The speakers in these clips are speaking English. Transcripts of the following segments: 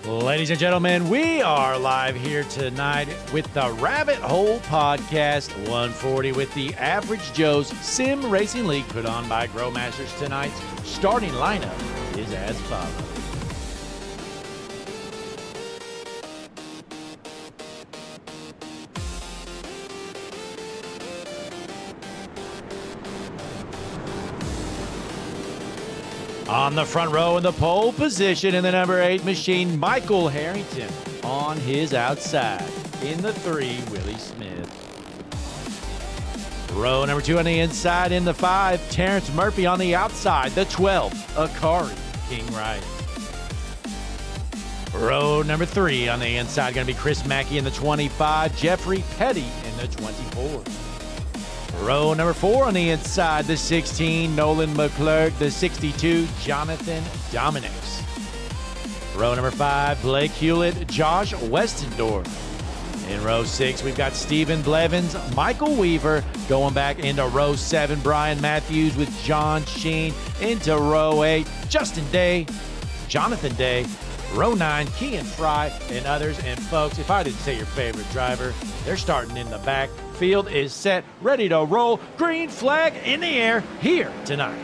Ladies and gentlemen, we are live here tonight with the Rabbit Hole Podcast 140 with the Average Joe's Sim Racing League put on by Growmasters. Tonight's starting lineup is as follows. On the front row in the pole position in the number 8 machine, Michael Harrington. On his outside in the 3, Willie Smith. Row number 2 on the inside in the 5, Terrence Murphy. On the outside, the 12, Akari King Ryder. Row number 3 on the inside, going to be Chris Mackey in the 25, Jeffrey Petty in the 24. Row number 4 on the inside, the 16, Nolan McClurg, the 62, Jonathan Dominics. Row number 5, Blake Hewlett, Josh Westendorf. In row 6, we've got Stephen Blevins, Michael Weaver. Going back into row 7, Brian Matthews with John Sheen. Into row 8, Justin Day, Jonathan Day. Row 9, Kean Fry and others. And folks, if I didn't say your favorite driver, they're starting in the back. Field is set, ready to roll. Green flag in the air here tonight.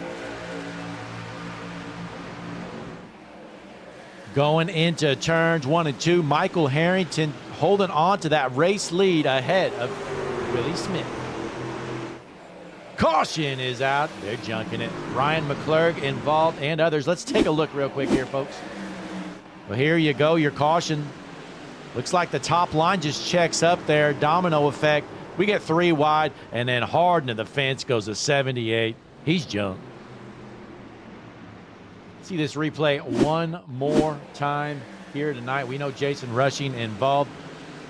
Going into turns 1 and 2, Michael Harrington holding on to that race lead ahead of Willie Smith. Caution is out. They're junking it. Ryan McClurg involved and others. Let's take a look real quick here, folks. Well, here you go, your caution. Looks like the top line just checks up there. Domino effect. We get 3 wide, and then hard into the fence goes a 78. He's junked. See this replay one more time here tonight. We know Jason Rushing involved.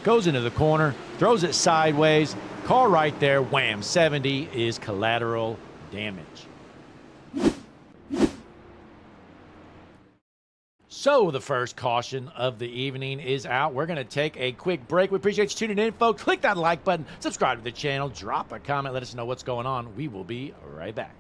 Goes into the corner, throws it sideways. Car right there, wham, 70 is collateral damage. So the first caution of the evening is out. We're going to take a quick break. We appreciate you tuning in, folks. Click that like button, subscribe to the channel, drop a comment, let us know what's going on. We will be right back.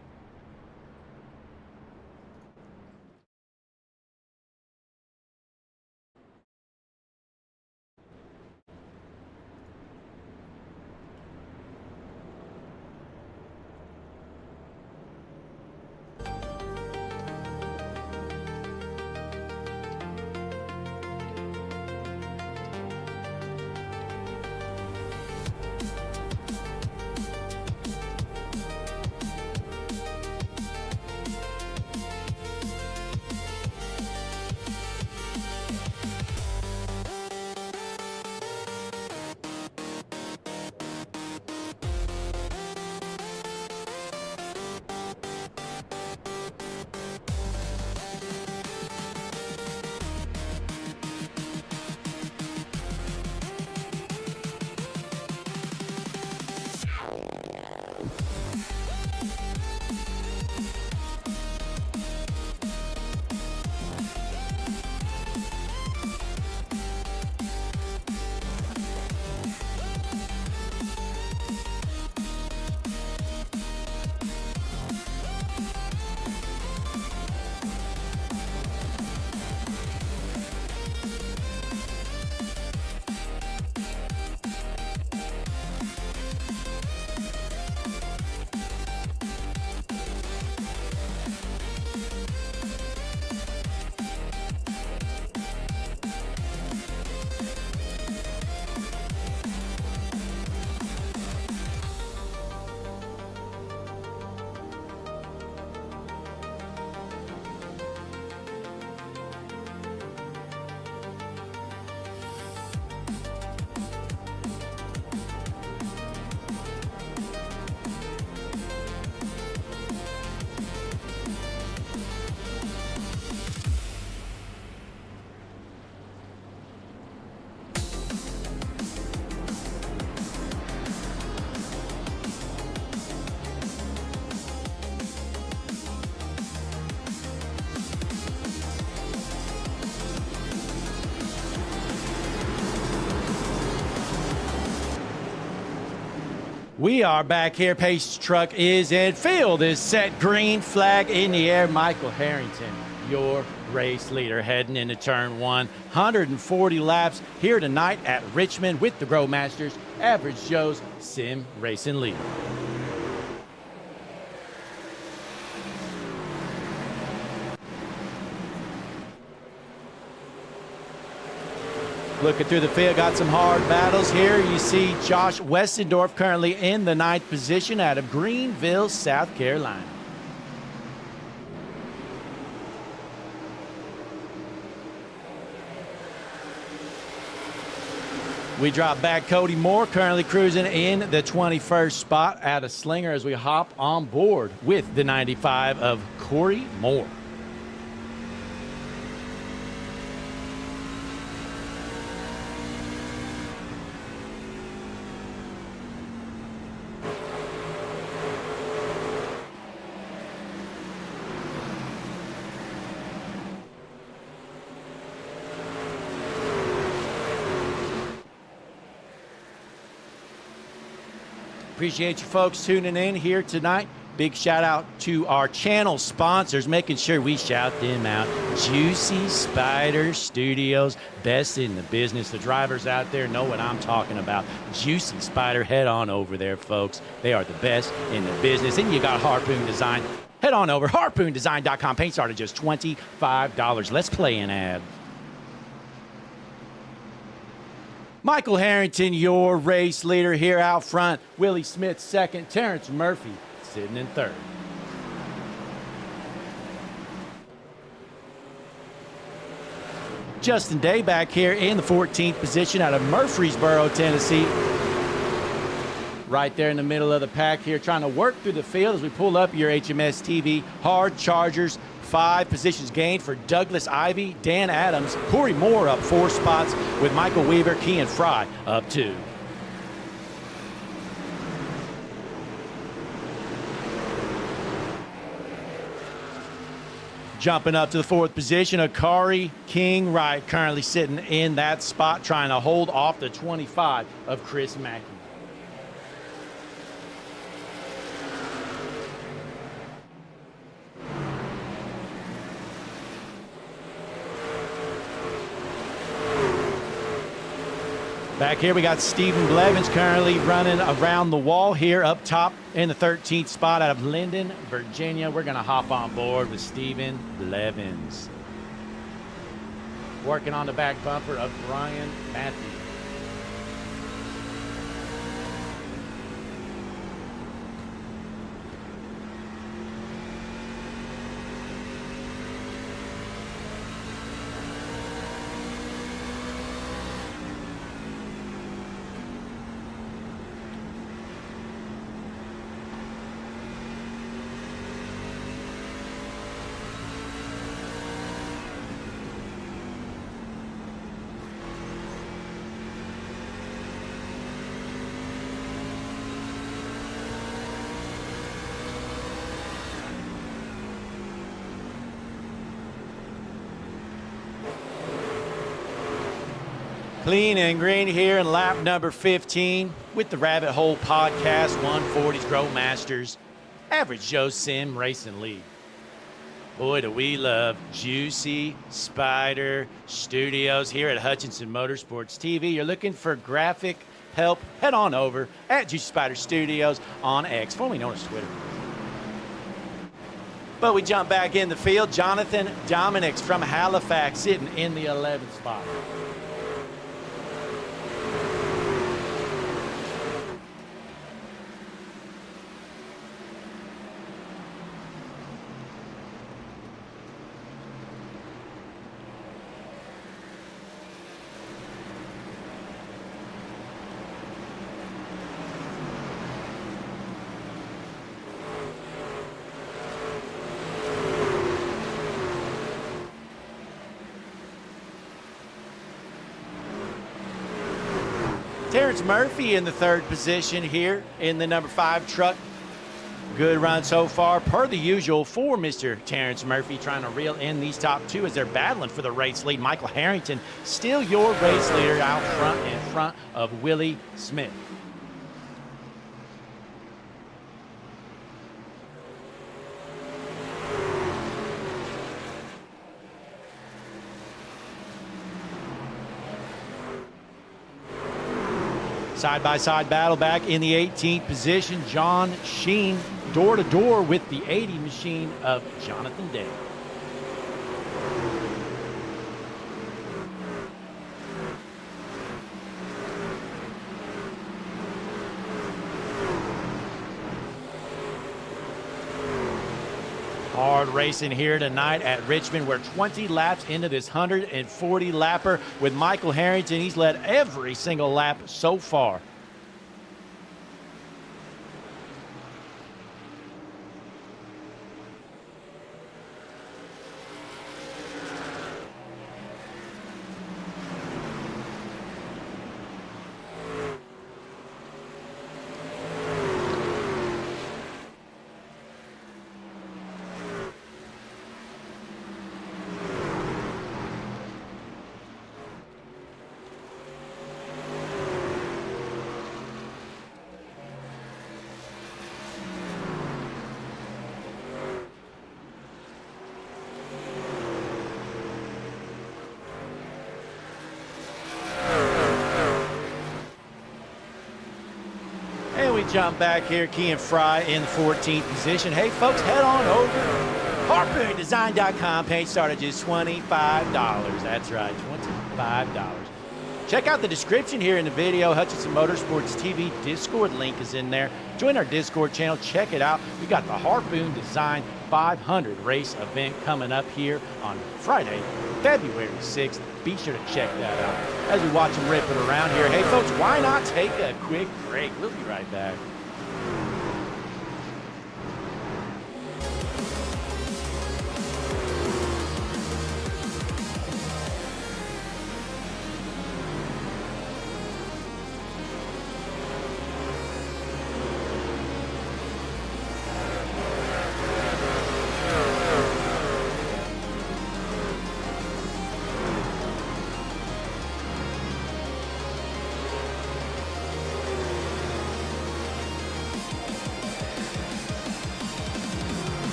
We are back here. Pace truck is in. Field is set. Green flag in the air. Michael Harrington your race leader heading into turn one. 140 laps here tonight at Richmond with the Grow Masters, Average Joe's Sim Racing leader. Looking through the field, got some hard battles here. You see Josh Westendorf currently in the 9th position out of Greenville, South Carolina. We drop back. Cody Moore currently cruising in the 21st spot out of Slinger as we hop on board with the 95 of Corey Moore. Appreciate you folks tuning in here tonight. Big shout out to our channel sponsors, making sure we shout them out. Juicy Spider Studios, best in the business. The drivers out there know what I'm talking about. Juicy Spider, head on over there, folks. They are the best in the business. And you got Harpoon Design. Head on over, harpoondesign.com. Paint started just $25. Let's play an ad. Michael Harrington, your race leader here out front. Willie Smith second. Terrence Murphy sitting in third. Justin Day back here in the 14th position out of Murfreesboro, Tennessee. Right there in the middle of the pack here, trying to work through the field as we pull up your HMS TV. Hard Chargers, 5 positions gained for Douglas Ivy, Dan Adams, Corey Moore up 4 spots with Michael Weaver, Kean Fry up 2. Jumping up to the 4th position, Akari King Wright currently sitting in that spot, trying to hold off the 25 of Chris Mackey. Back here, we got Stephen Blevins currently running around the wall here up top in the 13th spot out of Linden, Virginia. We're going to hop on board with Stephen Blevins. Working on the back bumper of Brian Matthews. Clean and green here in lap number 15 with the Rabbit Hole Podcast 140's Grow Masters, Average Joe Sim Racing League. Boy, do we love Juicy Spider Studios here at Hutchinson Motorsports TV. You're looking for graphic help, head on over at Juicy Spider Studios on X, formerly known as Twitter. But we jump back in the field. Jonathan Dominics from Halifax sitting in the 11th spot. Terrence Murphy in the 3rd position here in the number 5 truck. Good run so far, per the usual for Mr. Terrence Murphy, trying to reel in these top 2 as they're battling for the race lead. Michael Harrington, still your race leader out front in front of Willie Smith. Side-by-side battle back in the 18th position. John Sheen door-to-door with the 80 machine of Jonathan Day. Hard racing here tonight at Richmond. We're 20 laps into this 140 lapper with Michael Harrington. He's led every single lap so far. And we jump back here, Kean Fry in the 14th position. Hey, folks, head on over to harpoondesign.com. Paint started just $25. That's right, $25. Check out the description here in the video. Hutchinson Motorsports TV Discord link is in there. Join our Discord channel. Check it out. We got the Harpoon Design 500 race event coming up here on Friday, February 6th. Be sure to check that out as we watch them rip it around here. Hey, folks, why not take a quick break? We'll be right back.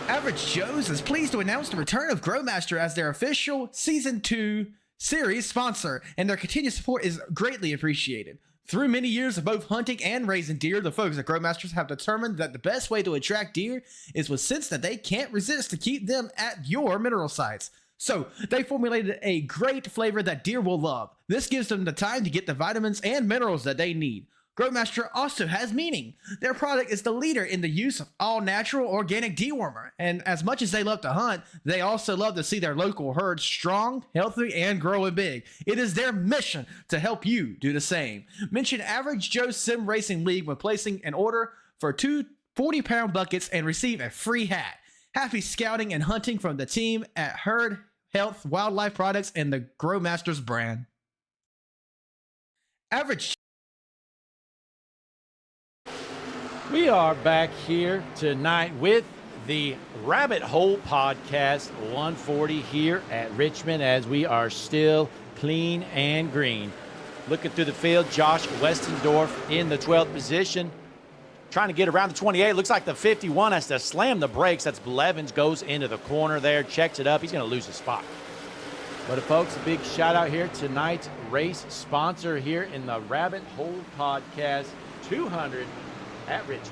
Average Joe's is pleased to announce the return of Growmaster as their official Season 2 series sponsor, and their continued support is greatly appreciated. Through many years of both hunting and raising deer, the folks at Growmasters have determined that the best way to attract deer is with scents that they can't resist to keep them at your mineral sites. So, they formulated a great flavor that deer will love. This gives them the time to get the vitamins and minerals that they need. Growmaster also has meaning. Their product is the leader in the use of all-natural organic dewormer, and as much as they love to hunt, they also love to see their local herd strong, healthy, and growing big. It is their mission to help you do the same. Mention Average Joe Sim Racing League when placing an order for 2 40-pound buckets and receive a free hat. Happy scouting and hunting from the team at Herd Health Wildlife Products and the Growmasters brand. Average. We are back here tonight with the Rabbit Hole Podcast 140 here at Richmond as we are still clean and green. Looking through the field, Josh Westendorf in the 12th position. Trying to get around the 28. Looks like the 51 has to slam the brakes. That's Blevins, goes into the corner there, checks it up. He's going to lose his spot. But folks, a big shout out here. Tonight's race sponsor here in the Rabbit Hole Podcast 200 at Richmond.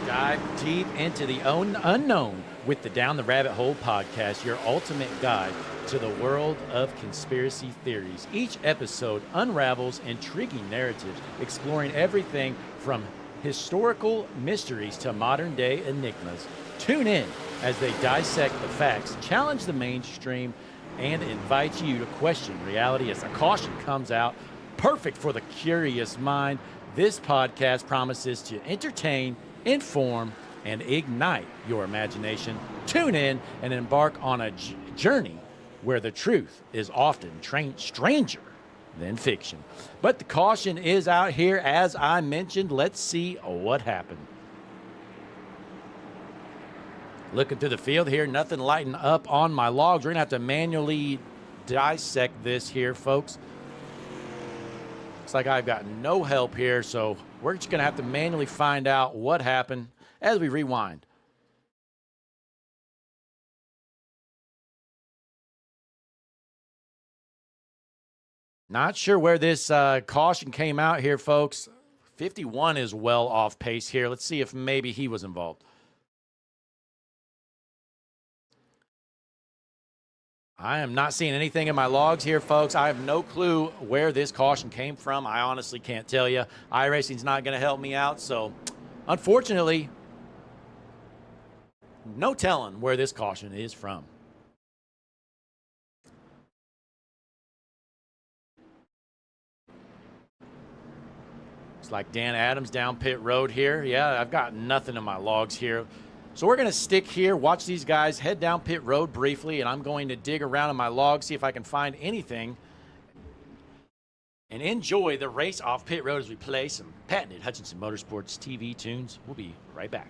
Dive deep into the unknown with the Down the Rabbit Hole Podcast, your ultimate guide to the world of conspiracy theories. Each episode unravels intriguing narratives, exploring everything from historical mysteries to modern day enigmas. Tune in as they dissect the facts, challenge the mainstream, and invite you to question reality as the caution comes out. Perfect for the curious mind, this podcast promises to entertain, inform, and ignite your imagination. Tune in and embark on a journey where the truth is often stranger than fiction. But the caution is out here, as I mentioned. Let's see what happened. Looking through the field here, nothing lighting up on my logs. We're going to have to manually dissect this here, folks. Looks like I've got no help here, so we're just going to have to manually find out what happened as we rewind. Not sure where this caution came out here, folks. 51 is well off pace here. Let's see if maybe he was involved. I am not seeing anything in my logs here, folks. I have no clue where this caution came from. I honestly can't tell you. iRacing's not going to help me out, so unfortunately, no telling where this caution is from. Looks like Dan Adams down pit road here. Yeah, I've got nothing in my logs here. So we're going to stick here, watch these guys head down pit road briefly, and I'm going to dig around in my log, see if I can find anything, and enjoy the race off pit road as we play some patented Hutchinson Motorsports TV tunes. We'll be right back.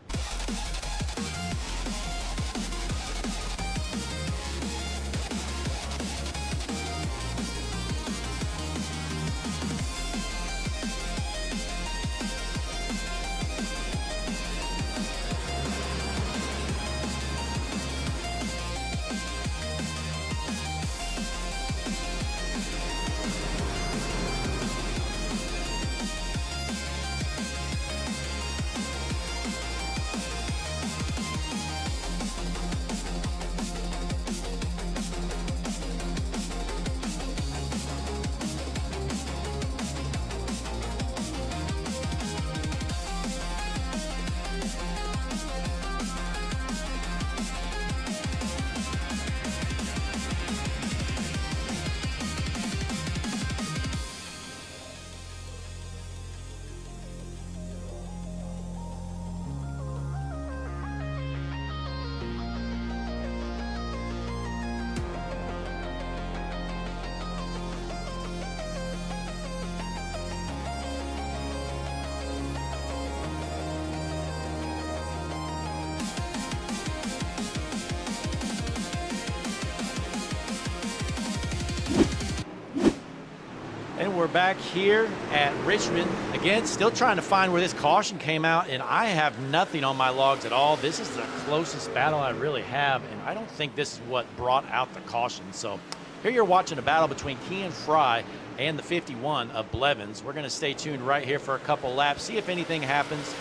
And we're back here at Richmond. Again, still trying to find where this caution came out, and I have nothing on my logs at all. This is the closest battle I really have, and I don't think this is what brought out the caution. So here you're watching a battle between Kean Fry and the 51 of Blevins. We're going to stay tuned right here for a couple laps, see if anything happens.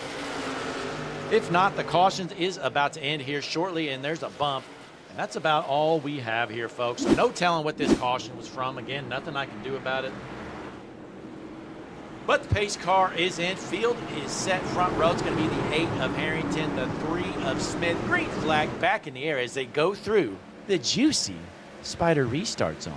If not, the caution is about to end here shortly, and there's a bump. And that's about all we have here, folks. No telling what this caution was from. Again, nothing I can do about it. But the pace car is in. Field is set. Front row. It's going to be the 8 of Harrington, the 3 of Smith. Green flag back in the air as they go through the juicy Spider restart zone.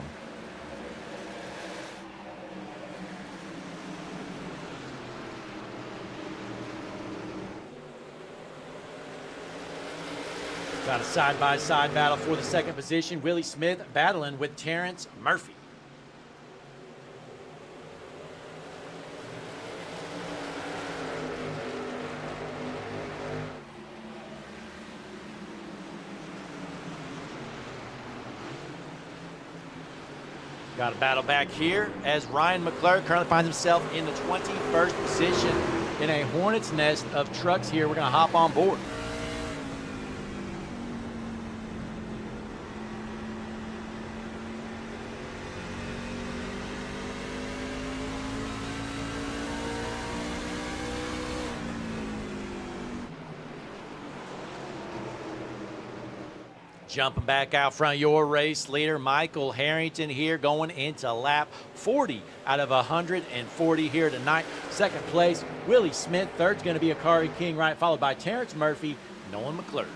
Got a side-by-side battle for the second position. Willie Smith battling with Terrence Murphy. Got a battle back here as Ryan McClure currently finds himself in the 21st position in a hornet's nest of trucks here. We're going to hop on board. Jumping back out front, your race leader, Michael Harrington here going into lap 40 out of 140 here tonight. Second place, Willie Smith. Third's going to be Akari King, right, followed by Terrence Murphy, Nolan McClure.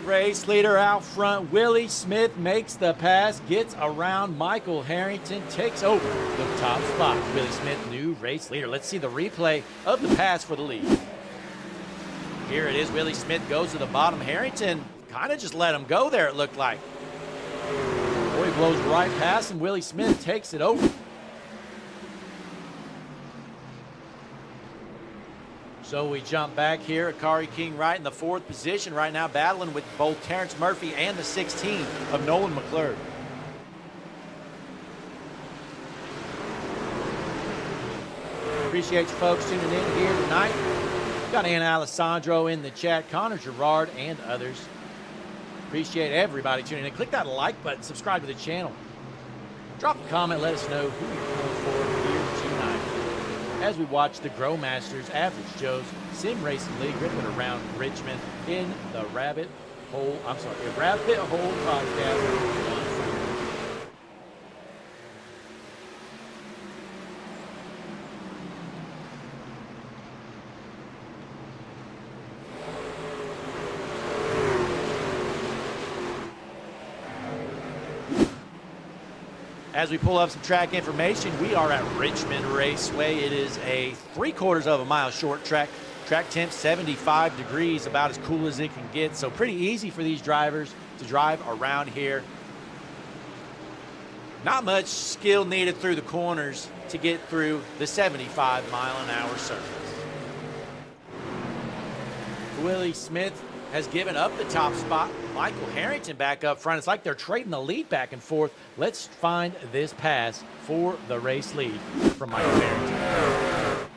race leader out front. Willie Smith makes the pass, gets around Michael Harrington, takes over the top spot. Willie Smith, new race leader. Let's see the replay of the pass for the lead. Here it is. Willie Smith goes to the bottom. Harrington kind of just let him go there, it looked like. Boy, blows right past him. Willie Smith takes it over. So we jump back here. Akari King right in the 4th position right now, battling with both Terrence Murphy and the 16 of Nolan McClure. Appreciate you folks tuning in here tonight. Got Anna Alessandro in the chat, Connor Gerard, and others. Appreciate everybody tuning in. Click that like button, subscribe to the channel. Drop a comment, let us know who you're pulling for here tonight as we watch the Growmasters Average Joe's Sim Racing League ripping around Richmond in the Rabbit Hole podcast. As we pull up some track information, we are at Richmond Raceway. It is a 3/4 of a mile short track. Track temp 75 degrees, about as cool as it can get. So pretty easy for these drivers to drive around here. Not much skill needed through the corners to get through the 75-mile-an-hour surface. Willie Smith has given up the top spot. Michael Harrington back up front. It's like they're trading the lead back and forth. Let's find this pass for the race lead from Michael Harrington.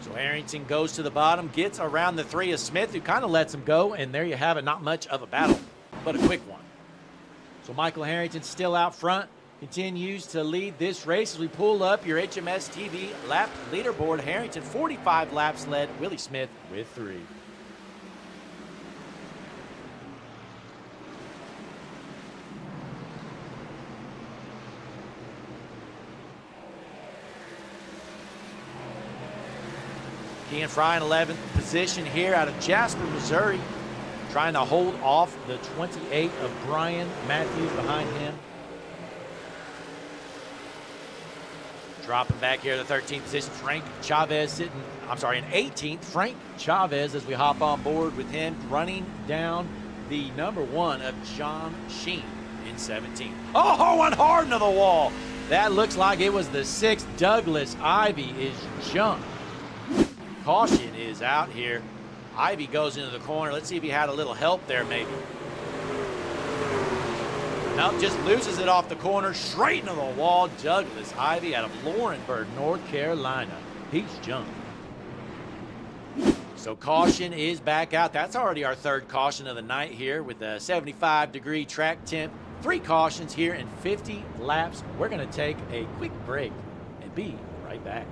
So Harrington goes to the bottom, gets around the 3 of Smith, who kind of lets him go, and there you have it. Not much of a battle, but a quick one. So Michael Harrington still out front, continues to lead this race as we pull up your HMS TV lap leaderboard. Harrington 45 laps led, Willie Smith with 3. Ian Fry in 11th position here out of Jasper, Missouri, trying to hold off the 28 of Brian Matthews behind him. Dropping back here to the 13th position, Frank Chavez sitting, in 18th. Frank Chavez as we hop on board with him, running down the number 1 of John Sheen in 17th. Oh, and hard into the wall. That looks like it was the 6th. Douglas Ivy is jumped. Caution is out here. Ivy goes into the corner. Let's see if he had a little help there maybe. Nope, just loses it off the corner, straight into the wall. Douglas Ivy out of Laurinburg, North Carolina. He's jumped. So caution is back out. That's already our 3rd caution of the night here with a 75-degree track temp. 3 cautions here in 50 laps. We're going to take a quick break and be right back.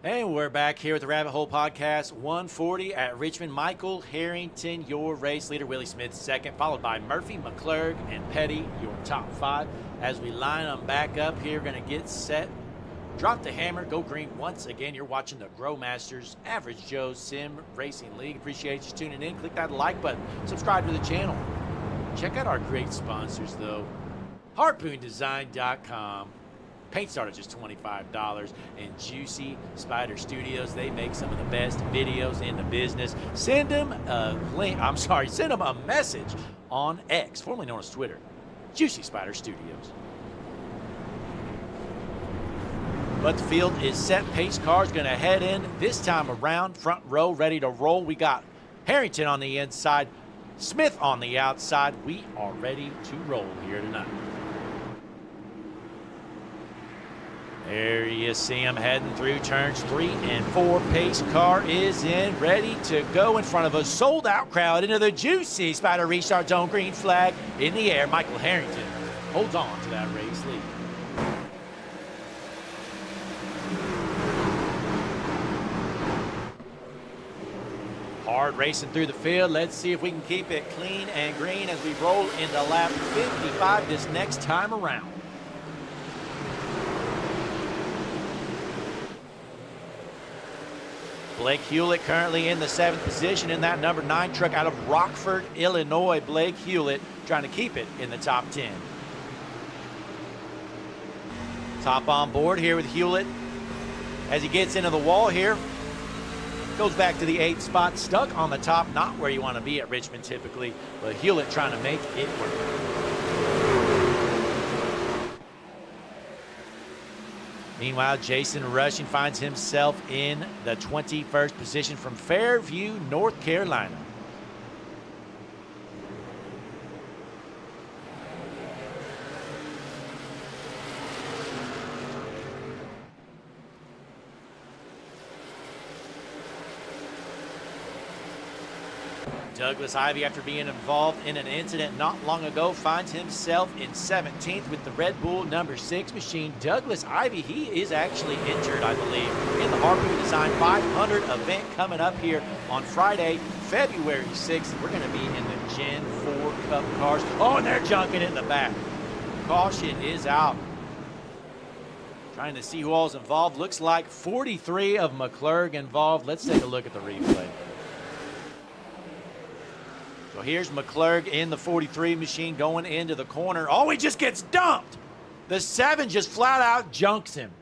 And we're back here with the Rabbit Hole Podcast, 140 at Richmond. Michael Harrington, your race leader. Willie Smith, second, followed by Murphy, McClurg, and Petty, your top five. As we line them back up here, going to get set. Drop the hammer, go green once again. You're watching the Grow Masters Average Joe Sim Racing League. Appreciate you tuning in. Click that like button. Subscribe to the channel. Check out our great sponsors, though. HarpoonDesign.com. Paint start at just $25. And Juicy Spider Studios. They make some of the best videos in the business. Send them a link. Send them a message on X, formerly known as Twitter. Juicy Spider Studios. But the field is set. Pace car's going to head in this time around. Front row ready to roll. We got Harrington on the inside, Smith on the outside. We are ready to roll here tonight. There you see him heading through turns 3 and 4. Pace car is in, ready to go in front of a sold-out crowd into the Juicy Spider restart zone. Green flag in the air. Michael Harrington holds on to that race lead. Hard racing through the field. Let's see if we can keep it clean and green as we roll into lap 55 this next time around. Blake Hewlett currently in the 7th position in that number 9 truck out of Rockford, Illinois. Blake Hewlett trying to keep it in the top 10. Top on board here with Hewlett as he gets into the wall here. Goes back to the 8th spot, stuck on the top, not where you want to be at Richmond typically, but Hewlett trying to make it work. Meanwhile, Jason Rushing finds himself in the 21st position from Fairview, North Carolina. Douglas Ivey, after being involved in an incident not long ago, finds himself in 17th with the Red Bull number 6 machine. Douglas Ivey, he is actually injured, I believe, in the Harpoon Design 500 event coming up here on Friday, February 6th. We're going to be in the Gen 4 Cup cars. Oh, and they're junking it in the back. Caution is out. Trying to see who all is involved. Looks like 43 of McClurg involved. Let's take a look at the replay. So here's McClurg in the 43 machine going into the corner. Oh, he just gets dumped. The 7 just flat out junks him.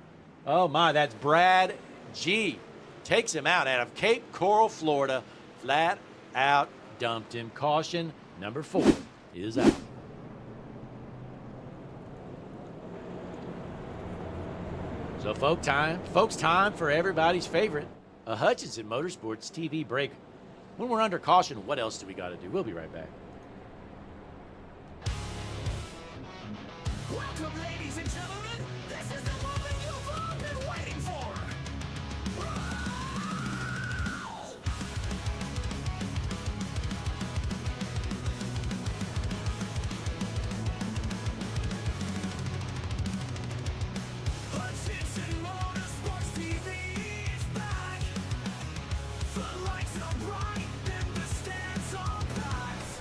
Oh my, that's Brad G. Takes him out of Cape Coral, Florida. Flat out dumped him. Caution number 4 is out. So folks, time for everybody's favorite, a Hutchinson Motorsports TV break. When we're under caution, what else do we got to do? We'll be right back. Welcome, ladies and gentlemen. This is the moment you've all been waiting for. Hutchinson Motorsports TV is back. The lights are bright and the stands are packed.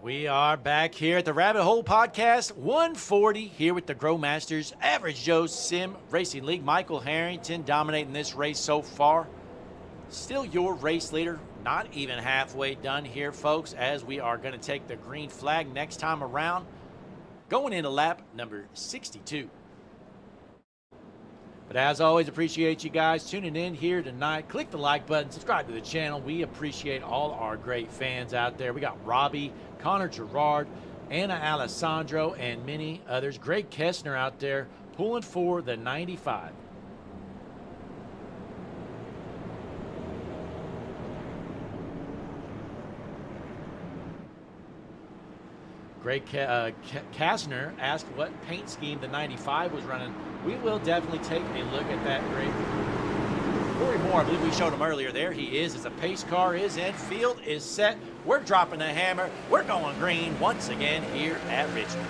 We are back here at the Rabbit Hole Podcast 140 here with the Growmasters Average Joe Sim Racing League. Michael Harrington dominating this race so far. Still your race leader. Not even halfway done here, folks, as we are going to take the green flag next time around. Going into lap number 62. But as always, appreciate you guys tuning in here tonight. Click the like button, subscribe to the channel. We appreciate all our great fans out there. We got Robbie, Connor Gerard, Anna Alessandro, and many others. Greg Kessner out there pulling for the 95. Greg Kastner asked what paint scheme the 95 was running. We will definitely take a look at that, Greg. Corey Moore, I believe we showed him earlier. There he is as a pace car is in. Field is set. We're dropping the hammer. We're going green once again here at Richmond.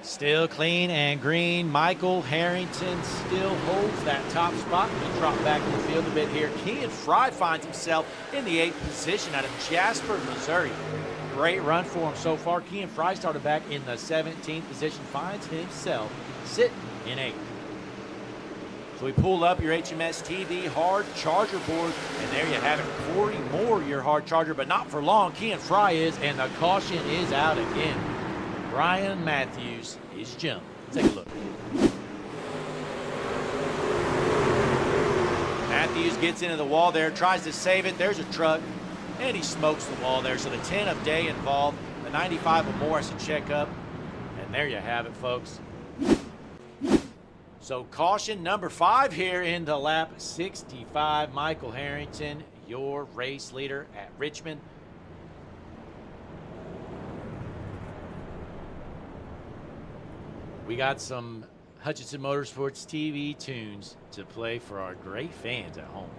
Still clean and green. Michael Harrington still holds that top spot. We drop back in the field a bit here. Kean Fry finds himself in the 8th position out of Jasper, Missouri. Great run for him so far. Kean Fry started back in the 17th position, finds himself sitting in 8th. So we pull up your HMS TV hard charger board, and there you have it. Corey Moore, your hard charger, but not for long. Kean Fry is, and the caution is out again. Brian Matthews is jumped. Take a look. Matthews gets into the wall there, tries to save it. There's a truck, and he smokes the wall there. So the 10 of day involved. The 95 of Morris to check up. And there you have it, folks. So caution number 5 here into lap 65. Michael Harrington, your race leader at Richmond. We got some Hutchinson Motorsports TV tunes to play for our great fans at home.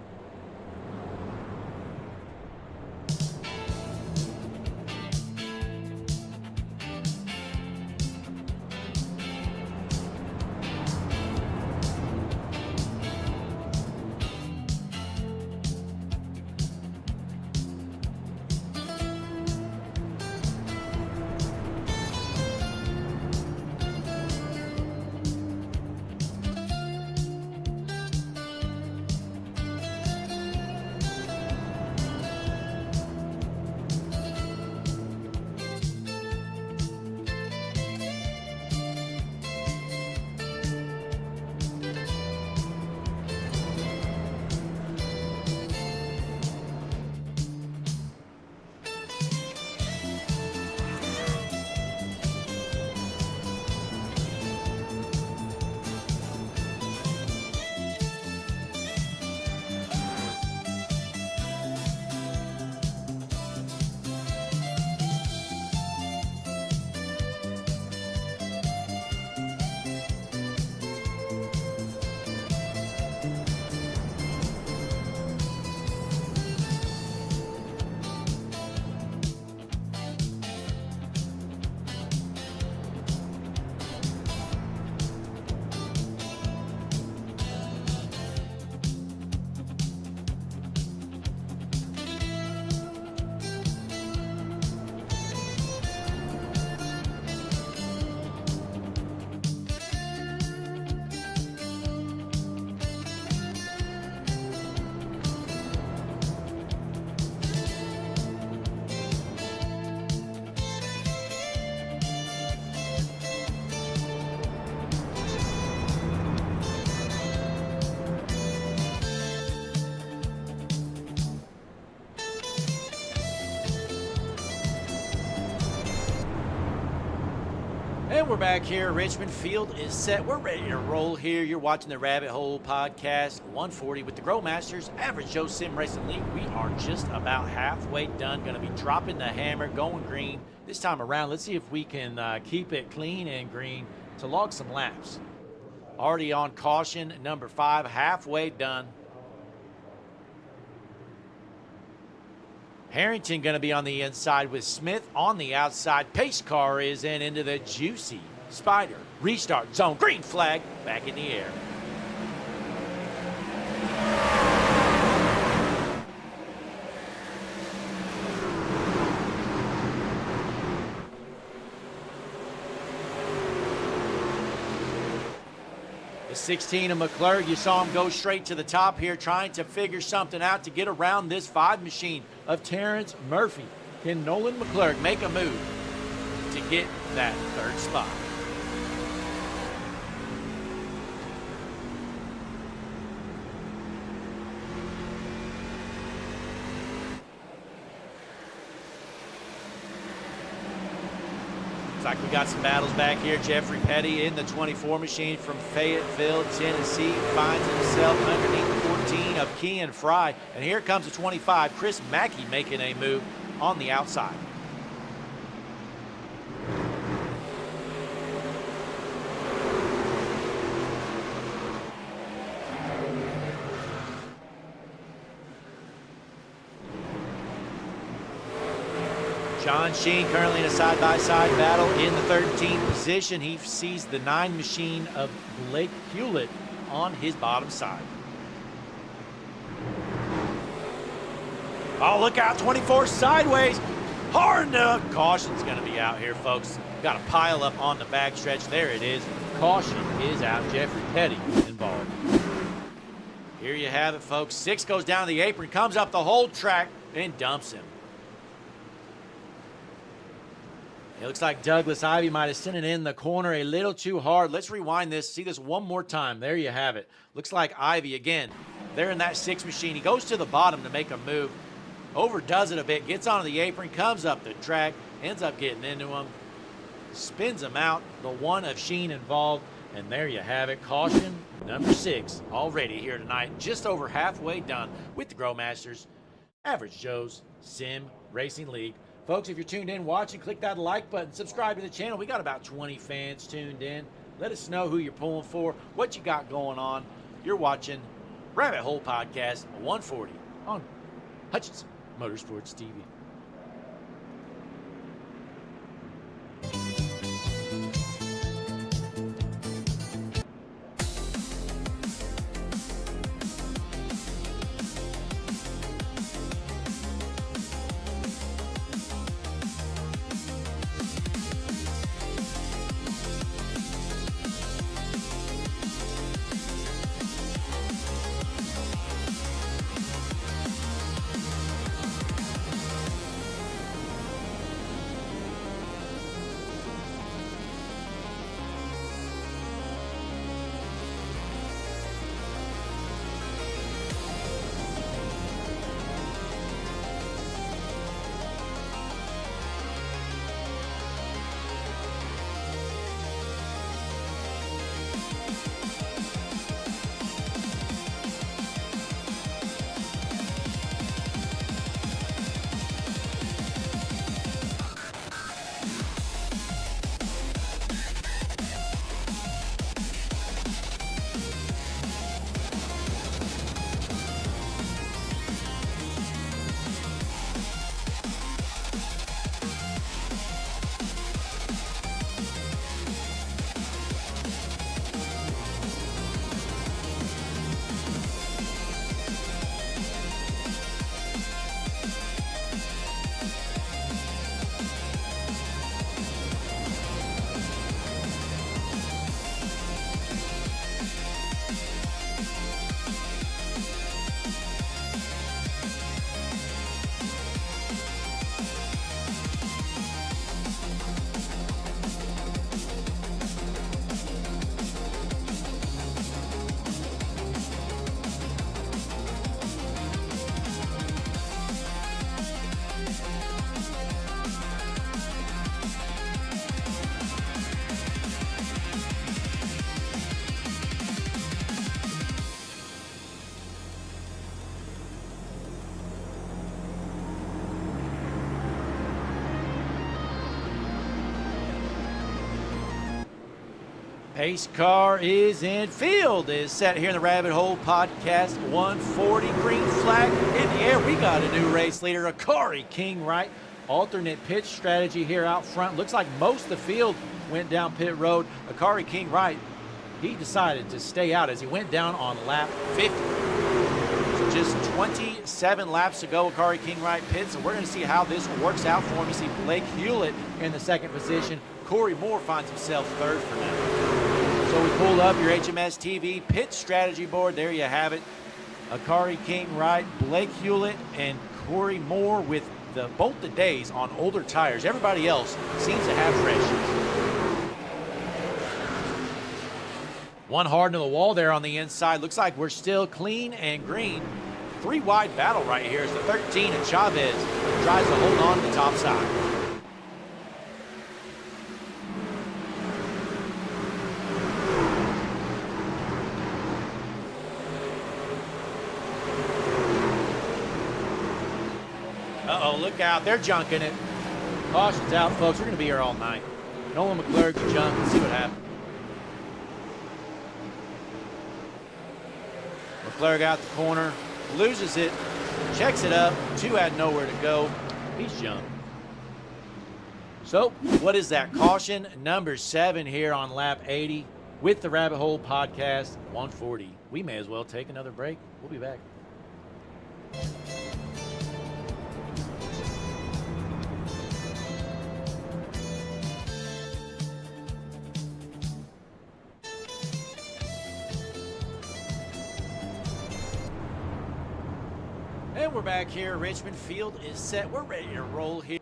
And we're back here. Richmond field is set. We're ready to roll here. You're watching the Rabbit Hole Podcast 140 with the Growmasters Average Joe Sim Racing League. We are just about halfway done. Going to be dropping the hammer, going green. This time around, let's see if we can keep it clean and green to log some laps. Already on caution, number 5, halfway done. Harrington going to be on the inside with Smith on the outside. Pace car is in into the juicy Spider. Restart zone. Green flag back in the air. The 16 of McClurg, you saw him go straight to the top here, trying to figure something out to get around this 5 machine of Terrence Murphy. Can Nolan McClurg make a move to get that 3rd spot? Looks like we got some battles back here. Jeffrey Petty in the 24 machine from Fayetteville, Tennessee, finds himself underneath the 14 of Kean Fry. And here comes the 25, Chris Mackey making a move on the outside. John Sheen currently in a side-by-side battle in the 13th position. He sees the 9 machine of Blake Hewlett on his bottom side. Oh, look out, 24 sideways. Hard enough. Caution's going to be out here, folks. Got a pile up on the backstretch. There it is. Caution is out. Jeffrey Petty involved. Here you have it, folks. 6 goes down the apron, comes up the whole track, and dumps him. It looks like Douglas Ivy might have sent it in the corner a little too hard. Let's rewind this, see this one more time. There you have it. Looks like Ivy, again, there in that 6 machine. He goes to the bottom to make a move, overdoes it a bit, gets onto the apron, comes up the track, ends up getting into him, spins him out, the 1 of Sheen involved, and there you have it. Caution number 6 already here tonight, just over halfway done with the Growmasters Average Joe's Sim Racing League. Folks, if you're tuned in watching, click that like button, subscribe to the channel. We got about 20 fans tuned in. Let us know who you're pulling for, what you got going on. You're watching Rabbit Hole Podcast 140 on Hutchinson Motorsports TV. Pace car is in. Field is set here in the Rabbit Hole Podcast. 140, green flag in the air. We got a new race leader, Akari King Wright. Alternate pitch strategy here out front. Looks like most of the field went down pit road. Akari King Wright, he decided to stay out as he went down on lap 50. So just 27 laps to go. Akari King Wright pits, so we're going to see how this works out for him. You see Blake Hewlett in the second position. Corey Moore finds himself third for now. So we pull up your HMS TV pit strategy board. There you have it. Akari King Wright, Blake Hewlett, and Corey Moore with both the days on older tires. Everybody else seems to have freshes. One hard to the wall there on the inside. Looks like we're still clean and green. Three wide battle right here as the 13 and Chavez tries to hold on to the top side. Uh-oh, look out. They're junking it. Caution's out, folks. We're going to be here all night. Nolan McClurg to junk and see what happens. McClurg out the corner, loses it, checks it up. Two had nowhere to go. He's jumped. So, what is that? Caution number 7 here on lap 80 with the Rabbit Hole Podcast 140. We may as well take another break. We'll be back. And we're back here. Richmond field is set. We're ready to roll here.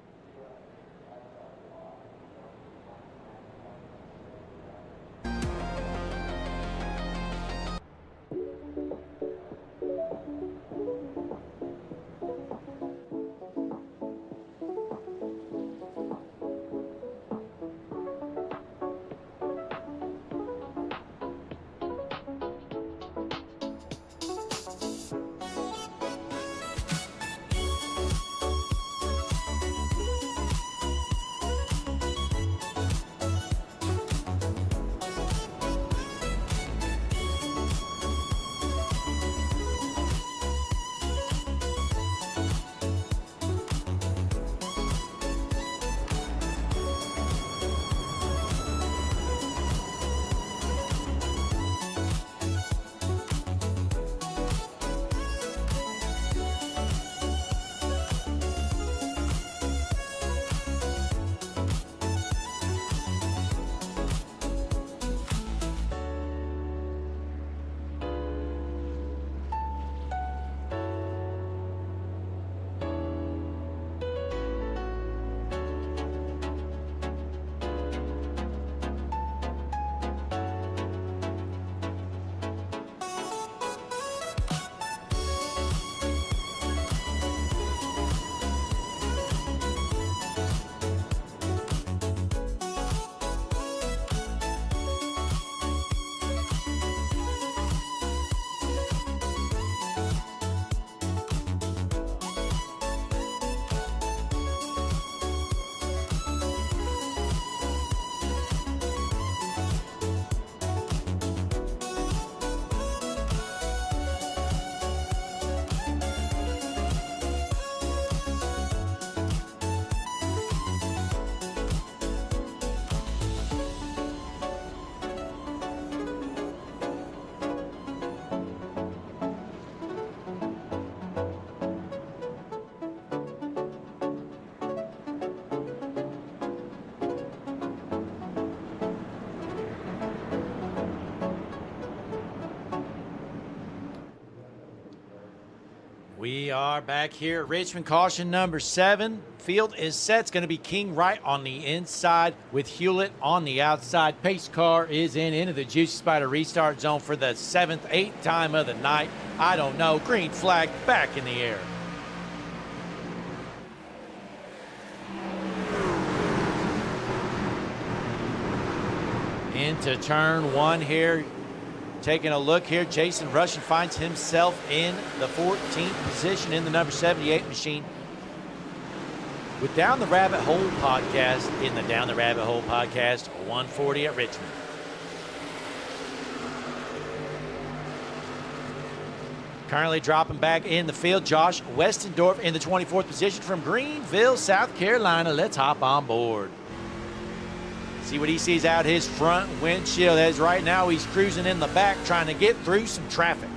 We are back here at Richmond. Caution number 7. Field is set. It's going to be King Wright on the inside with Hewlett on the outside. Pace car is into the Juicy Spider restart zone for the 7th, 8th time of the night. I don't know. Green flag back in the air. Into turn 1 here. Taking a look here, Jason Russian finds himself in the 14th position in the number 78 machine. With Down the Rabbit Hole Podcast in the Down the Rabbit Hole Podcast 140 at Richmond. Currently dropping back in the field, Josh Westendorf in the 24th position from Greenville, South Carolina. Let's hop on board. See what he sees out his front windshield, as right now he's cruising in the back trying to get through some traffic.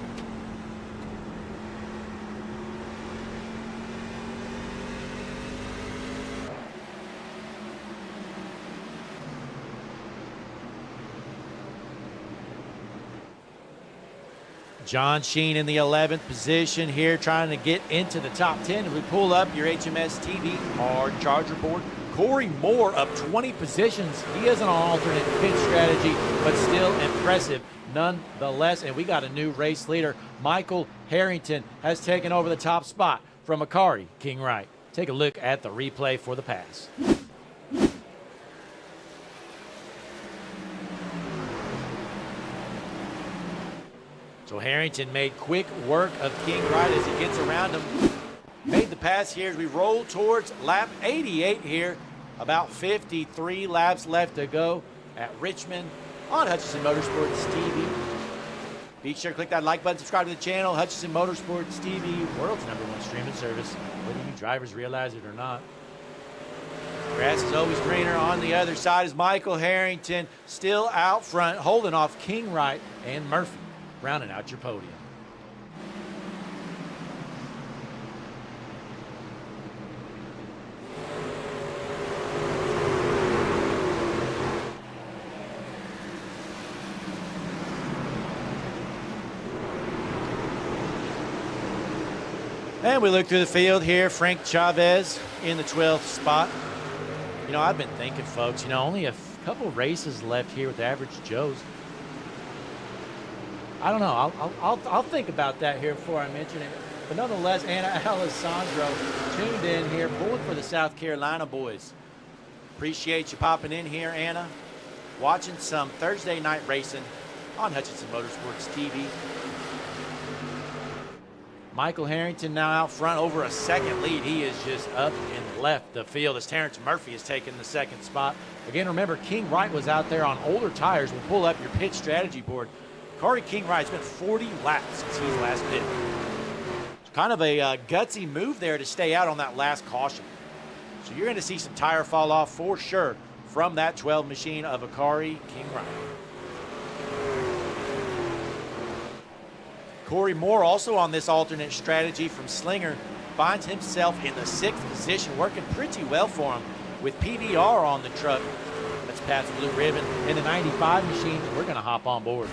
John Sheen in the 11th position here, trying to get into the top 10. If we pull up your HMS TV hard charger board, Corey Moore up 20 positions. He is an alternate pit strategy, but still impressive nonetheless. And we got a new race leader. Michael Harrington has taken over the top spot from Akari King Wright. Take a look at the replay for the pass. So Harrington made quick work of King Wright as he gets around him. Made the pass here as we roll towards lap 88 here. About 53 laps left to go at Richmond on Hutchinson Motorsports TV. Be sure to click that like button, subscribe to the channel. Hutchinson Motorsports TV, world's #1 streaming service, whether you drivers realize it or not. Grass is always greener on the other side as Michael Harrington still out front, holding off King Wright and Murphy, rounding out your podium. And we look through the field here. Frank Chavez in the 12th spot. You know, I've been thinking, folks, only a couple races left here with Average Joes. I don't know. I'll think about that here before I mention it. But nonetheless, Anna Alessandro tuned in here, pulling for the South Carolina boys. Appreciate you popping in here, Anna. Watching some Thursday night racing on Hutchinson Motorsports TV. Michael Harrington now out front over a second lead. He is just up and left the field as Terrence Murphy has taken the second spot. Again, remember, King Wright was out there on older tires. We'll pull up your pit strategy board. Corey King Wright's been 40 laps since he's last pit. It's kind of a gutsy move there to stay out on that last caution. So you're going to see some tire fall off for sure from that 12 machine of Akari King Wright. Corey Moore also on this alternate strategy from Slinger finds himself in the 6th position, working pretty well for him with PBR on the truck. Let's pass the blue ribbon in the 95 machine. We're going to hop on board.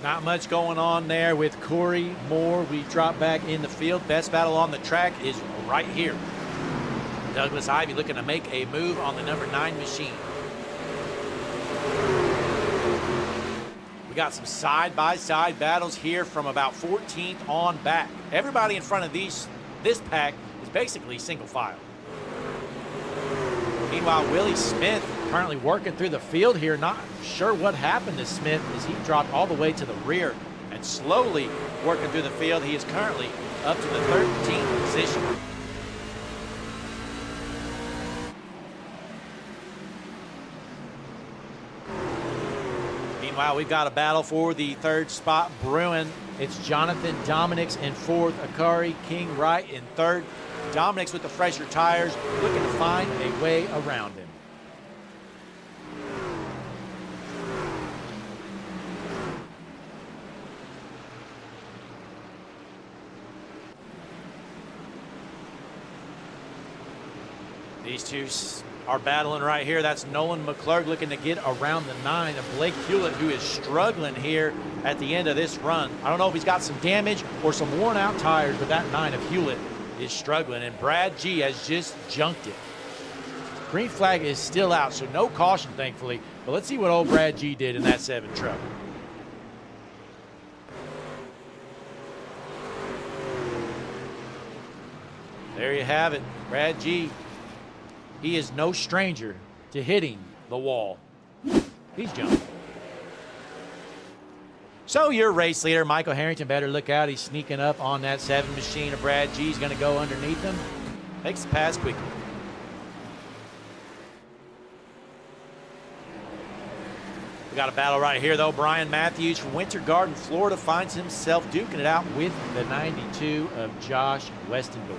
Not much going on there with Corey Moore. We drop back in the field. Best battle on the track is right here. Douglas Ivey looking to make a move on the number 9 machine. We got some side-by-side battles here from about 14th on back. Everybody in front of this pack is basically single file. Meanwhile, Willie Smith currently working through the field here. Not sure what happened to Smith as he dropped all the way to the rear and slowly working through the field. He is currently up to the 13th position. Meanwhile, we've got a battle for the 3rd spot brewing. It's Jonathan Dominics in 4th, Akari King Wright in 3rd. Dominics with the fresher tires, looking to find a way around him. These two are battling right here. That's Nolan McClurg looking to get around the 9 of Blake Hewlett, who is struggling here at the end of this run. I don't know if he's got some damage or some worn out tires, but that 9 of Hewlett is struggling, and Brad G has just junked it. Green flag is still out, so no caution, thankfully. But let's see what old Brad G did in that 7 truck. There you have it, Brad G. He is no stranger to hitting the wall. He's jumping. So your race leader, Michael Harrington, better look out. He's sneaking up on that 7 machine of Brad G. He's going to go underneath him. Makes the pass quickly. We got a battle right here, though. Brian Matthews from Winter Garden, Florida, finds himself duking it out with the 92 of Josh Westendorf.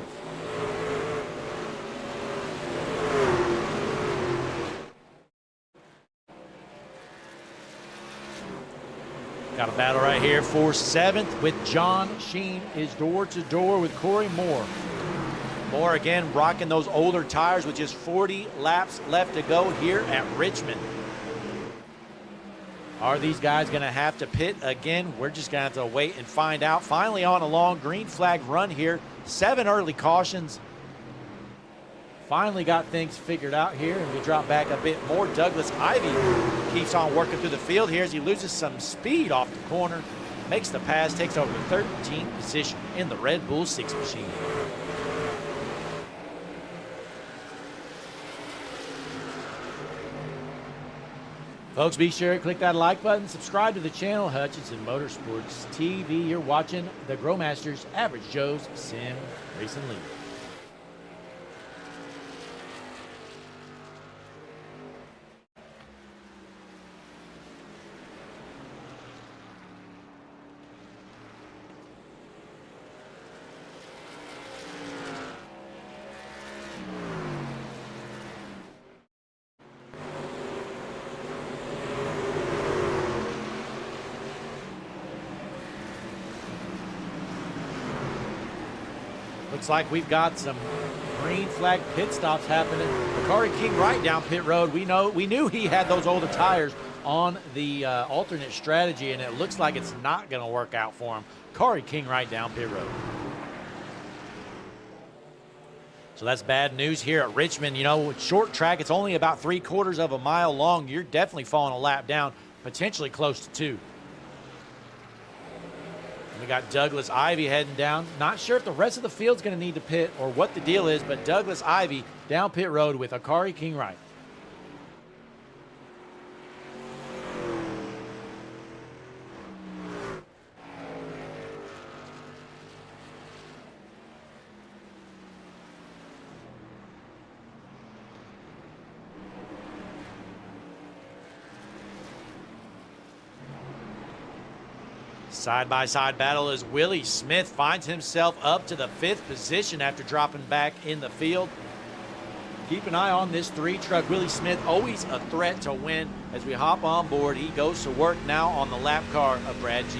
Got a battle right here for 7th with John Sheen is door-to-door with Corey Moore. Moore again rocking those older tires with just 40 laps left to go here at Richmond. Are these guys going to have to pit again? We're just going to have to wait and find out. Finally on a long green flag run here. 7 early cautions. Finally got things figured out here, and we drop back a bit more. Douglas Ivy keeps on working through the field here as he loses some speed off the corner. Makes the pass, takes over the 13th position in the Red Bull 6 machine. Folks, be sure to click that like button, subscribe to the channel, Hutchinson Motorsports TV. You're watching the Growmasters Average Joe's Sim Racing League. Looks like we've got some green flag pit stops happening. Bakari King right down pit road. We knew he had those older tires on the alternate strategy, and it looks like it's not going to work out for him. Bakari King right down pit road. So that's bad news here at Richmond. You know, short track, it's only about 3/4 of a mile long. You're definitely falling a lap down, potentially close to 2. We got Douglas Ivy heading down. Not sure if the rest of the field's going to need to pit or what the deal is, but Douglas Ivy down pit road with Akari King right. Side-by-side battle as Willie Smith finds himself up to the 5th position after dropping back in the field. Keep an eye on this 3 truck. Willie Smith always a threat to win. As we hop on board, he goes to work now on the lap car of Brad G.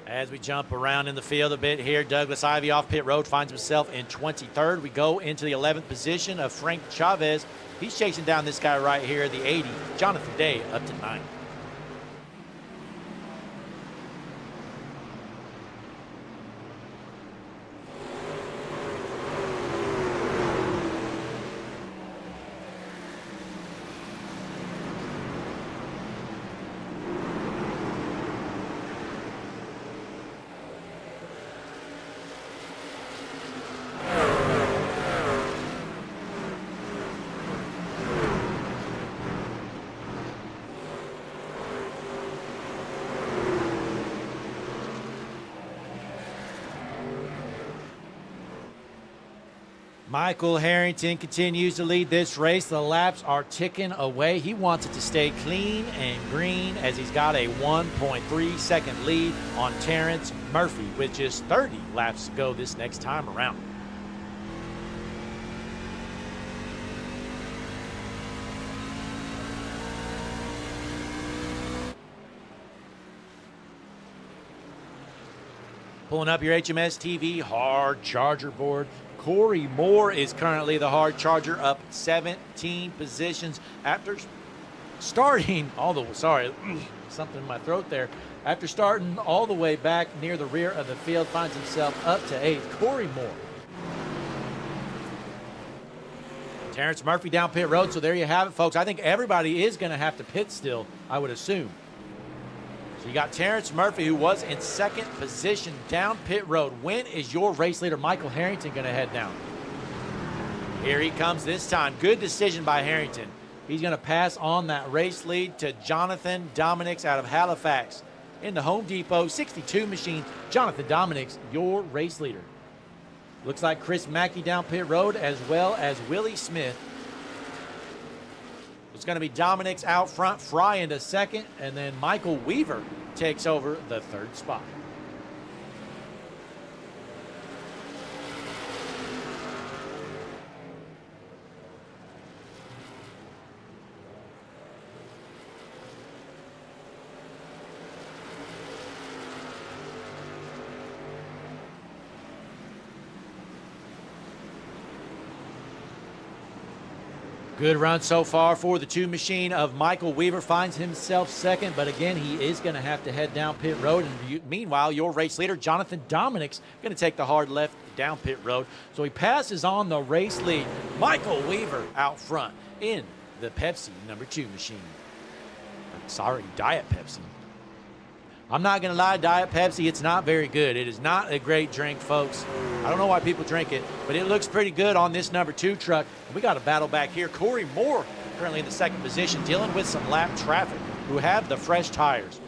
As we jump around in the field a bit here, Douglas Ivy off pit road finds himself in 23rd. We go into the 11th position of Frank Chavez. He's chasing down this guy right here, the 80, Jonathan Day, up to 9th. Michael Harrington continues to lead this race. The laps are ticking away. He wants it to stay clean and green as he's got a 1.3 second lead on Terrence Murphy with just 30 laps to go this next time around. Pulling up your HMS TV hard charger board. Corey Moore is currently the hard charger, up 17 positions after starting something in my throat there. After starting all the way back near the rear of the field, finds himself up to 8th. Corey Moore. Terrence Murphy down pit road, so there you have it, folks. I think everybody is going to have to pit still, I would assume. So you got Terrence Murphy, who was in second position down pit road. When is your race leader, Michael Harrington, going to head down? Here he comes this time. Good decision by Harrington. He's going to pass on that race lead to Jonathan Dominics out of Halifax. In the Home Depot 62 machine, Jonathan Dominics, your race leader. Looks like Chris Mackey down pit road, as well as Willie Smith. It's going to be Dominics out front, Fry into second, and then Michael Weaver takes over the third spot. Good run so far for the two machine of Michael Weaver. Finds himself second, but again, he is going to have to head down pit road. And meanwhile, your race leader, Jonathan Dominics, going to take the hard left down pit road. So he passes on the race lead. Michael Weaver out front in the Pepsi number 2 machine. Sorry, Diet Pepsi. I'm not going to lie, Diet Pepsi, it's not very good. It is not a great drink, folks. I don't know why people drink it, but it looks pretty good on this number 2 truck. And we got a battle back here. Corey Moore currently in the second position, dealing with some lap traffic, who have the fresh tires.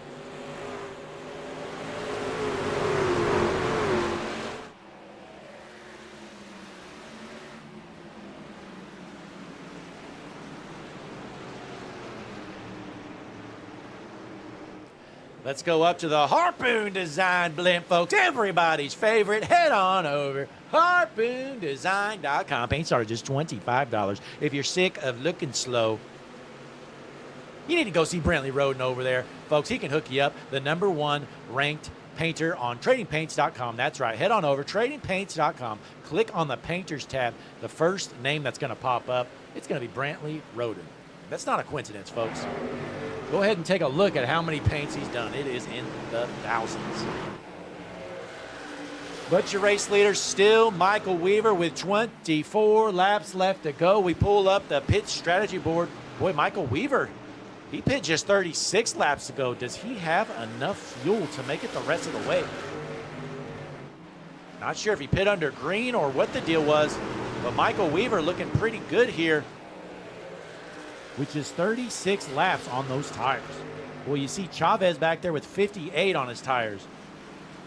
Let's go up to the Harpoon Design blimp, folks. Everybody's favorite. Head on over. HarpoonDesign.com. Paint started just $25. If you're sick of looking slow, you need to go see Brentley Roden over there. Folks, he can hook you up. The #1 ranked painter on TradingPaints.com. That's right. Head on over, TradingPaints.com. Click on the Painters tab. The first name that's going to pop up, it's going to be Brentley Roden. That's not a coincidence, folks. Go ahead and take a look at how many paints he's done. It is in the thousands. But your race leader still Michael Weaver with 24 laps left to go. We pull up the pit strategy board. Boy, Michael Weaver, he pit just 36 laps to go. Does he have enough fuel to make it the rest of the way? Not sure if he pit under green or what the deal was, but Michael Weaver looking pretty good here, which is 36 laps on those tires. Well, you see Chavez back there with 58 on his tires.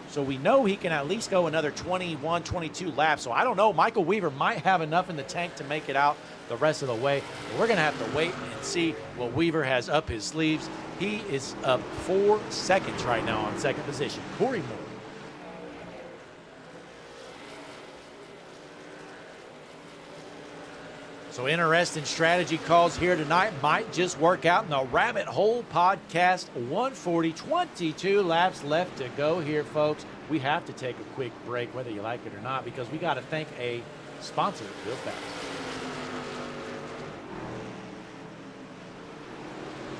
So we know he can at least go another 21, 22 laps. So I don't know, Michael Weaver might have enough in the tank to make it out the rest of the way. But we're gonna have to wait and see what Weaver has up his sleeves. He is up 4 seconds right now on second position. Corey Moore. So interesting strategy calls here tonight. Might just work out in the Rabbit Hole Podcast 140. 22 laps left to go here, folks. We have to take a quick break, whether you like it or not, because we got to thank a sponsor real fast.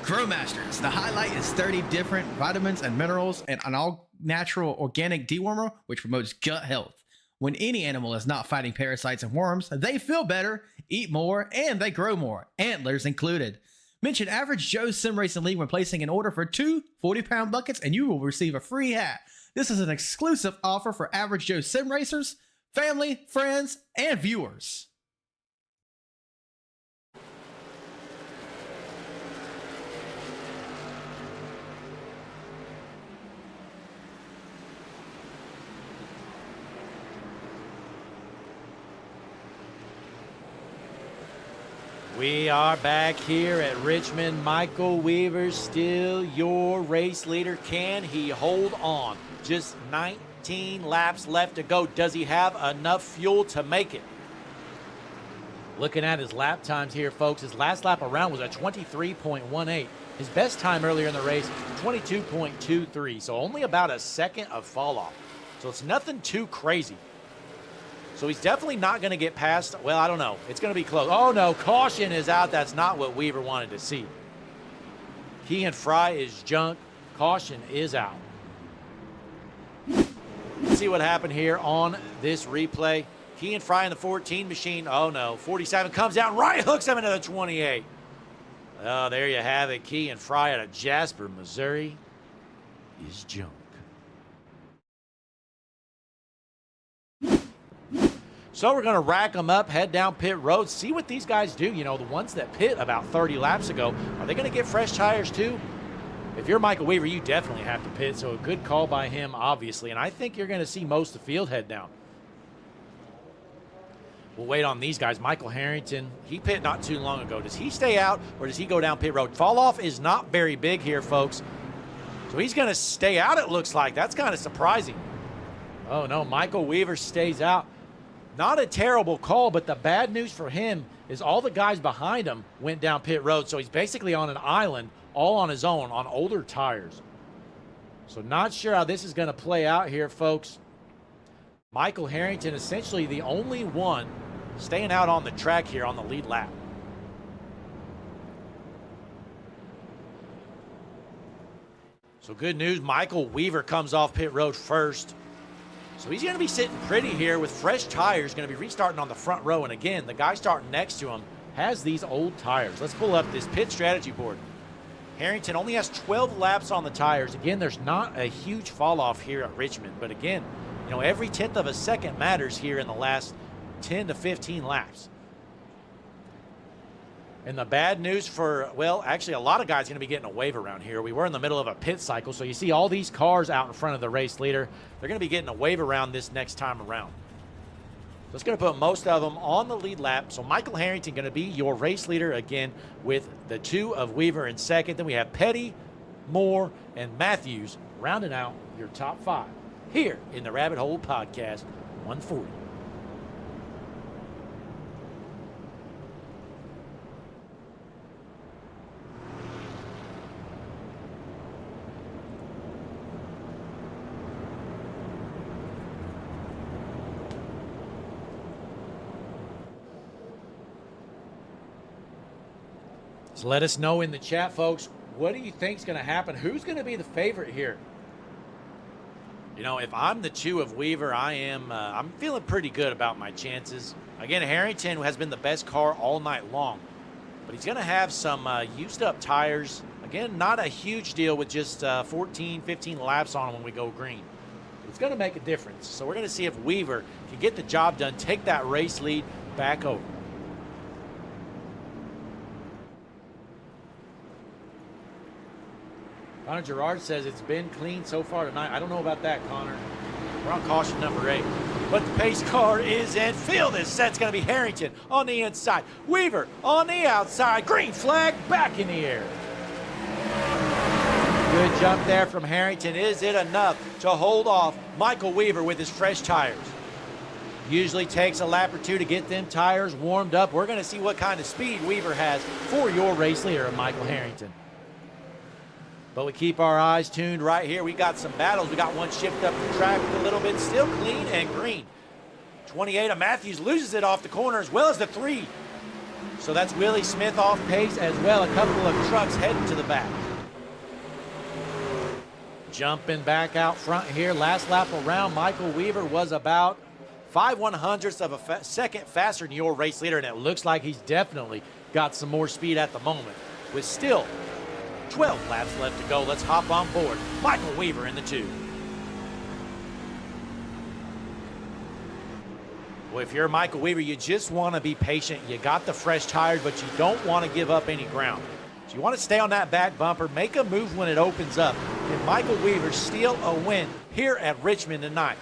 Growmasters. The highlight is 30 different vitamins and minerals and an all-natural organic dewormer, which promotes gut health. When any animal is not fighting parasites and worms, they feel better, eat more, and they grow more, antlers included. Mention Average Joe's Sim Racing League when placing an order for 2 40-pound buckets, and you will receive a free hat. This is an exclusive offer for Average Joe Sim Racers, family, friends, and viewers. We are back here at Richmond. Michael Weaver still your race leader. Can he hold on? Just 19 laps left to go. Does he have enough fuel to make it? Looking at his lap times here, folks, his last lap around was a 23.18. His best time earlier in the race, 22.23. So only about a second of fall off. So it's nothing too crazy. So he's definitely not going to get past, well, I don't know. It's going to be close. Oh, no, caution is out. That's not what Weaver wanted to see. Key and Fry is junk. Caution is out. Let's see what happened here on this replay. Key and Fry in the 14 machine. Oh, no, 47 comes out and right hooks him into the 28. Oh, there you have it. Key and Fry out of Jasper, Missouri. is junk. So we're going to rack them up, head down pit road, see what these guys do. You know, the ones that pit about 30 laps ago, are they going to get fresh tires too? If you're Michael Weaver, you definitely have to pit, so a good call by him, obviously. And I think you're going to see most of the field head down. We'll wait on these guys. Michael Harrington, he pit not too long ago. Does he stay out or does he go down pit road? Fall off is not very big here, folks. So he's going to stay out, it looks like. That's kind of surprising. Oh, no, Michael Weaver stays out. Not a terrible call, but the bad news for him is all the guys behind him went down pit road. So he's basically on an island all on his own on older tires. So not sure how this is going to play out here, folks. Michael Harrington essentially the only one staying out on the track here on the lead lap. So good news, Michael Weaver comes off pit road first. So he's going to be sitting pretty here with fresh tires, going to be restarting on the front row. And again, the guy starting next to him has these old tires. Let's pull up this pit strategy board. Harrington only has 12 laps on the tires. Again, there's not a huge fall off here at Richmond. But again, you know, every 1/10 of a second matters here in the last 10 to 15 laps. And the bad news for, well, actually a lot of guys going to be getting a wave around here. We were in the middle of a pit cycle, so you see all these cars out in front of the race leader. They're going to be getting a wave around this next time around. So it's going to put most of them on the lead lap. So Michael Harrington going to be your race leader again with the 2 of Weaver in second. Then we have Petty, Moore, and Matthews rounding out your top 5 here in the Rabbit Hole Podcast 140. So let us know in the chat, folks, what do you think is going to happen? Who's going to be the favorite here? You know, if I'm the 2 of Weaver, I'm feeling pretty good about my chances. Again, Harrington has been the best car all night long, but he's going to have some used up tires. Again, not a huge deal with just 14, 15 laps on him when we go green. It's going to make a difference. So we're going to see if Weaver can get the job done, take that race lead back over. Connor Gerard says it's been clean so far tonight. I don't know about that, Connor. We're on caution number 8. But the pace car is in field. This set's going to be Harrington on the inside. Weaver on the outside. Green flag back in the air. Good jump there from Harrington. Is it enough to hold off Michael Weaver with his fresh tires? Usually takes a lap or 2 to get them tires warmed up. We're going to see what kind of speed Weaver has for your race leader, Michael Harrington. But we keep our eyes tuned right here. We got some battles. We got one shift up the track a little bit. Still clean and green. 28 of Matthews loses it off the corner as well as the 3. So that's Willie Smith off pace as well. A couple of trucks heading to the back. Jumping back out front here. Last lap around, Michael Weaver was about 5/100ths of a second faster than your race leader, and it looks like he's definitely got some more speed at the moment with still 12 laps left to go. Let's hop on board. Michael Weaver in the 2. Well, if you're Michael Weaver, you just want to be patient. You got the fresh tires, but you don't want to give up any ground. So you want to stay on that back bumper, make a move when it opens up. And Michael Weaver steal a win here at Richmond tonight.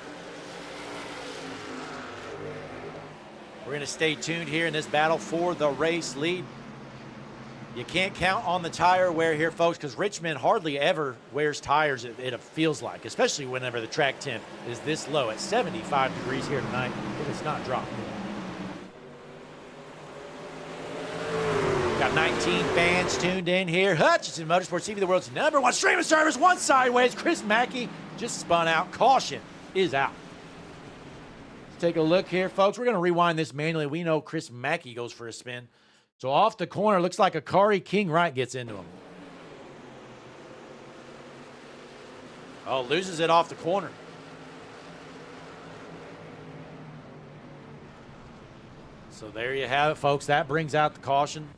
We're going to stay tuned here in this battle for the race lead. You can't count on the tire wear here, folks, because Richmond hardly ever wears tires, it feels like, especially whenever the track temp is this low at 75 degrees here tonight. It is not dropping. Got 19 fans tuned in here. Hutchinson Motorsports TV, the world's #1 streaming service. One sideways. Chris Mackey just spun out. Caution is out. Let's take a look here, folks. We're going to rewind this manually. We know Chris Mackey goes for a spin. So off the corner, looks like Akari King Wright gets into him. Oh, loses it off the corner. So there you have it, folks. That brings out the caution.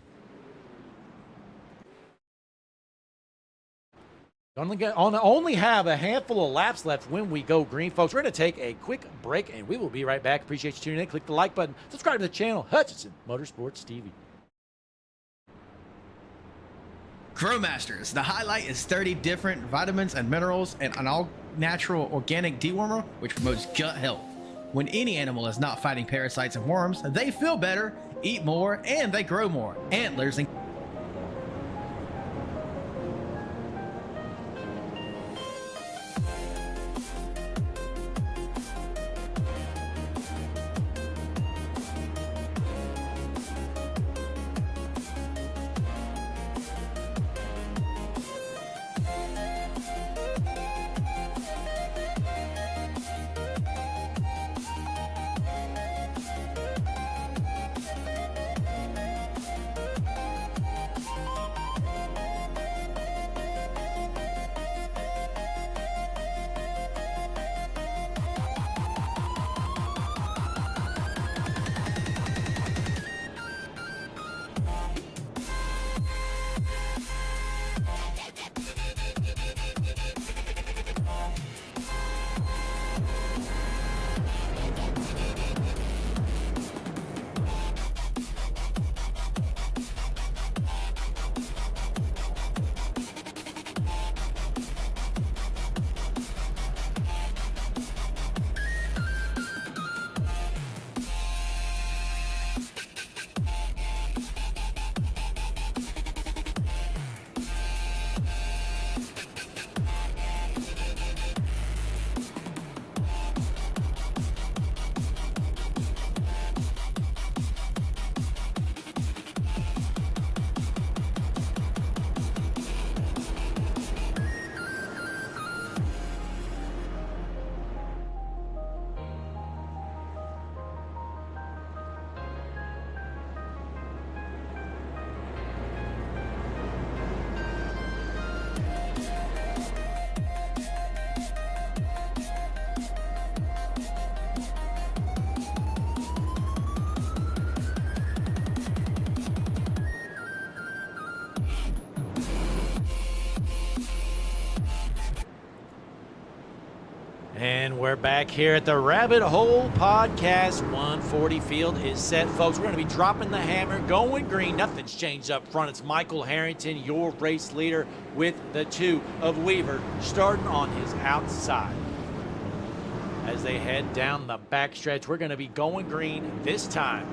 Only have a handful of laps left when we go green, folks. We're going to take a quick break, and we will be right back. Appreciate you tuning in. Click the like button. Subscribe to the channel, Hutchinson Motorsports TV. Growmasters. The highlight is 30 different vitamins and minerals and an all-natural organic dewormer, which promotes gut health. When any animal is not fighting parasites and worms, they feel better, eat more, and they grow more. Antlers and And we're back here at the Rabbit Hole Podcast. 140 field is set, folks. We're going to be dropping the hammer, going green. Nothing's changed up front. It's Michael Harrington, your race leader, with the 2 of Weaver starting on his outside. As they head down the backstretch, we're going to be going green this time.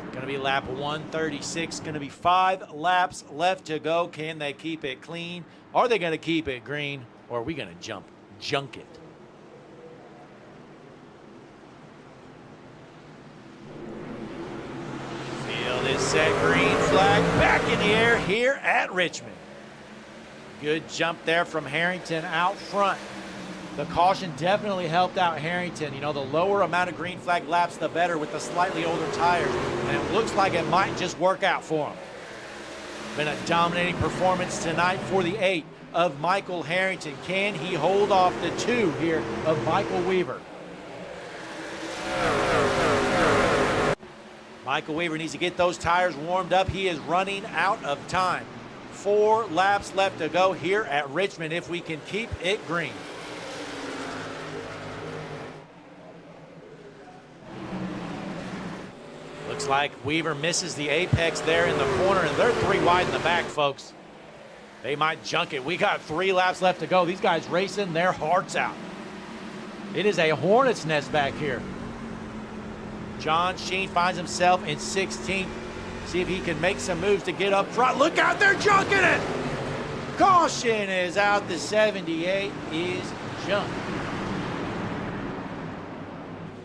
Going to be lap 136. Going to be 5 laps left to go. Can they keep it clean? Are they going to keep it green? Or are we going to junk it? Field is set, green flag back in the air here at Richmond. Good jump there from Harrington out front. The caution definitely helped out Harrington. You know, the lower amount of green flag laps, the better with the slightly older tires. And it looks like it might just work out for him. Been a dominating performance tonight for the 8 of Michael Harrington. Can he hold off the 2 here of Michael Weaver? Michael Weaver needs to get those tires warmed up. He is running out of time. 4 laps left to go here at Richmond if we can keep it green. Looks like Weaver misses the apex there in the corner, and they're 3 wide in the back, folks. They might junk it. We got 3 laps left to go. These guys racing their hearts out. It is a hornet's nest back here. John Sheen finds himself in 16th. See if he can make some moves to get up front. Look out, they're junking it! Caution is out. The 78 is junked.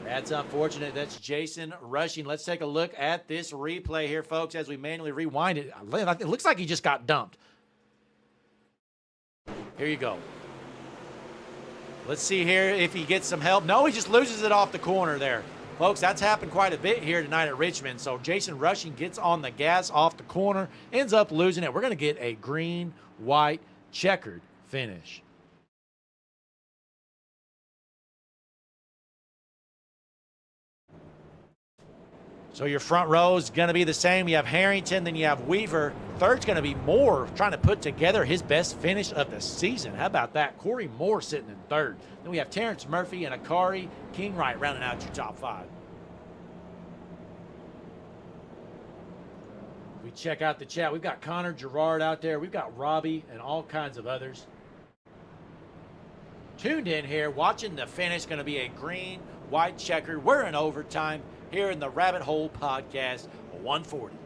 That's unfortunate. That's Jason Rushing. Let's take a look at this replay here, folks, as we manually rewind it. It looks like he just got dumped. Here you go. Let's see here if he gets some help. No, he just loses it off the corner there. Folks, that's happened quite a bit here tonight at Richmond. So Jason Rushing gets on the gas off the corner, ends up losing it. We're going to get a green, white, checkered finish. So your front row is going to be the same. You have Harrington, then you have Weaver. third's going to be Moore trying to put together his best finish of the season. How about that? Corey Moore sitting in third. Then we have Terrence Murphy and Akari Kingwright rounding out your top five. We check out the chat. We've got Connor Gerard out there. We've got Robbie and all kinds of others tuned in here watching the finish. Going to be a green, white checkered. We're in overtime here in the Rabbit Hole Podcast 140.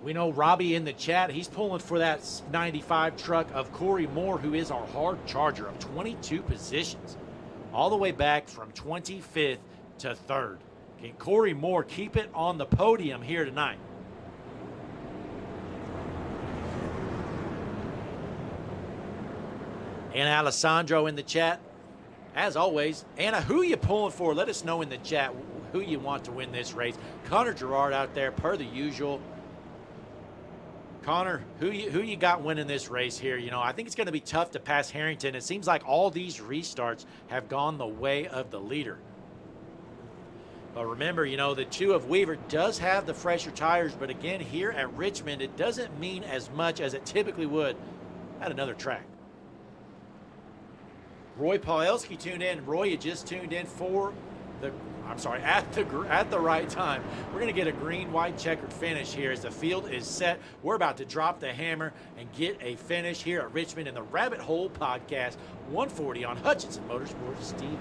We know Robbie in the chat. He's pulling for that 95 truck of Corey Moore, who is our hard charger of 22 positions, all the way back from 25th to 3rd. Can Corey Moore keep it on the podium here tonight? Anna Alessandro in the chat. As always, Anna, who you pulling for? Let us know in the chat who you want to win this race. Connor Gerard out there, per the usual. Connor, who you got winning this race here? You know, I think it's going to be tough to pass Harrington. It seems like all these restarts have gone the way of the leader. But remember, you know, the 2 of Weaver does have the fresher tires, but again, here at Richmond, it doesn't mean as much as it typically would at another track. Roy Paelski tuned in. Roy, you just tuned in for at the right time. We're going to get a green-white checkered finish here as the field is set. We're about to drop the hammer and get a finish here at Richmond in the Rabbit Hole Podcast 140 on Hutchinson Motorsports TV.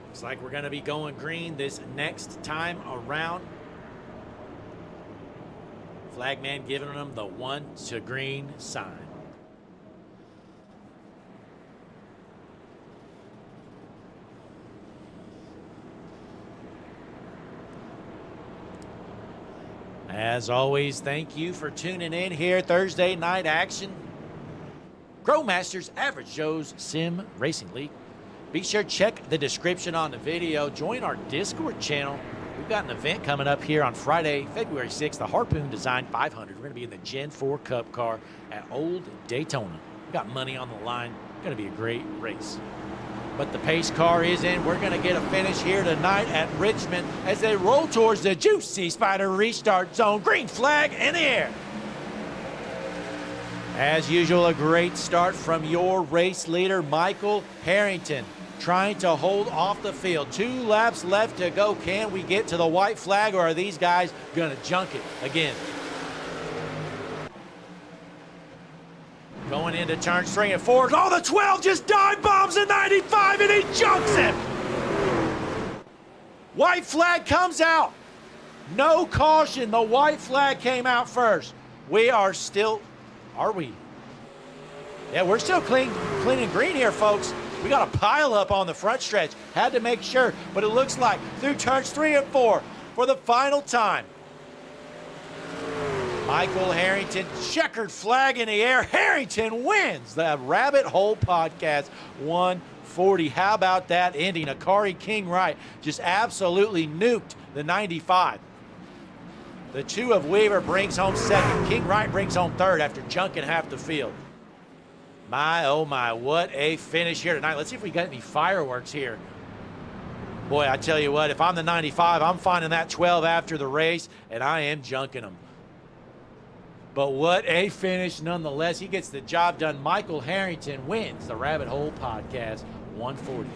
Looks like we're going to be going green this next time around. Flagman giving them the 1 to green sign. As always, thank you for tuning in here. Thursday night action. Growmasters Average Joe's Sim Racing League. Be sure to check the description on the video. Join our Discord channel. We've got an event coming up here on Friday, February 6th, the Harpoon Design 500. We're going to be in the Gen 4 Cup car at Old Daytona. We've got money on the line. Going to be a great race. But the pace car is in. We're going to get a finish here tonight at Richmond as they roll towards the Juicy Spider restart zone. Green flag in the air. As usual, a great start from your race leader, Michael Harrington, trying to hold off the field. 2 laps left to go. Can we get to the white flag, or are these guys going to junk it again? Going into turns 3 and 4. Oh, the 12 just dive bombs the 95 and he junks it. White flag comes out. No caution. The white flag came out first. We are still, are we? Yeah, we're still clean and green here, folks. We got a pile up on the front stretch. Had to make sure, but it looks like through turns 3 and 4 for the final time. Michael Harrington, checkered flag in the air. Harrington wins the Rabbit Hole Podcast 140. How about that ending? Akari Kingwright just absolutely nuked the 95. The 2 of Weaver brings home 2nd. Kingwright brings home 3rd after junking half the field. My, oh my, what a finish here tonight. Let's see if we got any fireworks here. Boy, I tell you what, if I'm the 95, I'm finding that 12 after the race, and I am junking them. But what a finish nonetheless. He gets the job done. Michael Harrington wins the Rabbit Hole Podcast 140.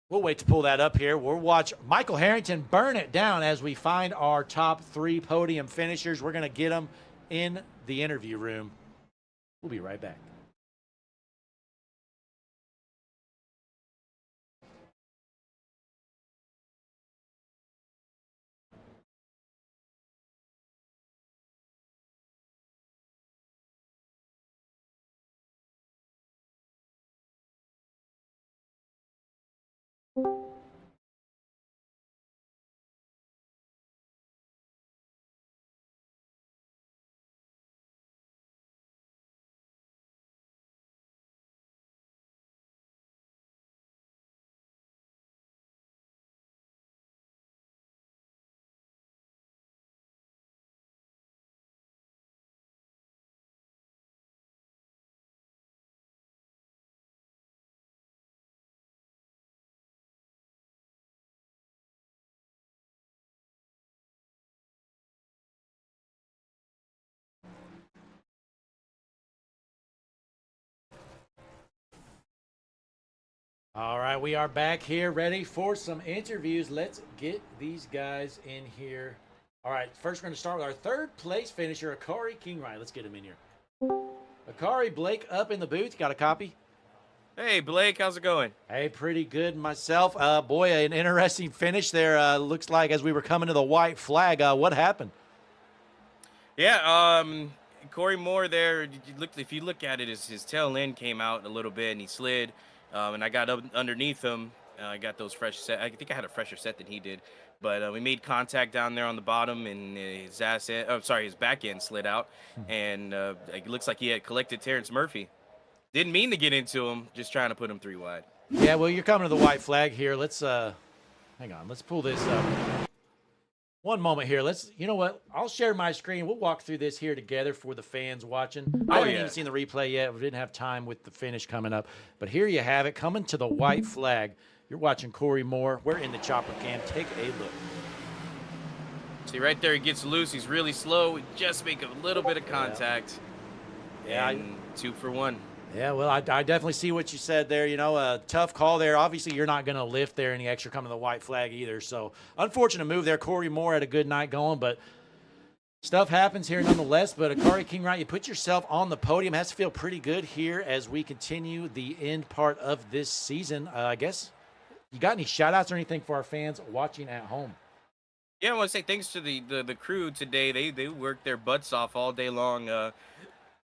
We'll wait to pull that up here. We'll watch Michael Harrington burn it down as we find our top 3 podium finishers. We're going to get them in the interview room. We'll be right back. All right, we are back here ready for some interviews. Let's get these guys in here. All right, first we're going to start with our third place finisher, Akari Kingwright. Let's get him in here. Akari, Blake up in the booth. Got a copy? Hey, Blake, how's it going? Hey, pretty good myself. Boy, an interesting finish there. Looks like as we were coming to the white flag, what happened? Yeah, Corey Moore there, if you look at it, his tail end came out a little bit and he slid, and I got up underneath him. I got those fresh set. I think I had a fresher set than he did, but we made contact down there on the bottom, and his back end slid out, and it looks like he had collected Terrence Murphy. Didn't mean to get into him, just trying to put him 3 wide. Yeah, well, you're coming to the white flag here. Let's hang on. Let's pull this up. One moment here. You know what? I'll share my screen. We'll walk through this here together for the fans watching. I haven't even seen the replay yet. We didn't have time with the finish coming up. But here you have it, coming to the white flag. You're watching Corey Moore. We're in the chopper cam. Take a look. See, right there, he gets loose. He's really slow. We just make a little bit of contact. Yeah. And 2 for 1. Yeah, well, I definitely see what you said there. You know, a tough call there. Obviously, you're not going to lift there any extra coming to the white flag either. So, unfortunate move there. Corey Moore had a good night going, but stuff happens here nonetheless. But Akari Kingwright, you put yourself on the podium. Has to feel pretty good here as we continue the end part of this season. I guess you got any shout-outs or anything for our fans watching at home? Yeah, I want to say thanks to the crew today. They worked their butts off all day long.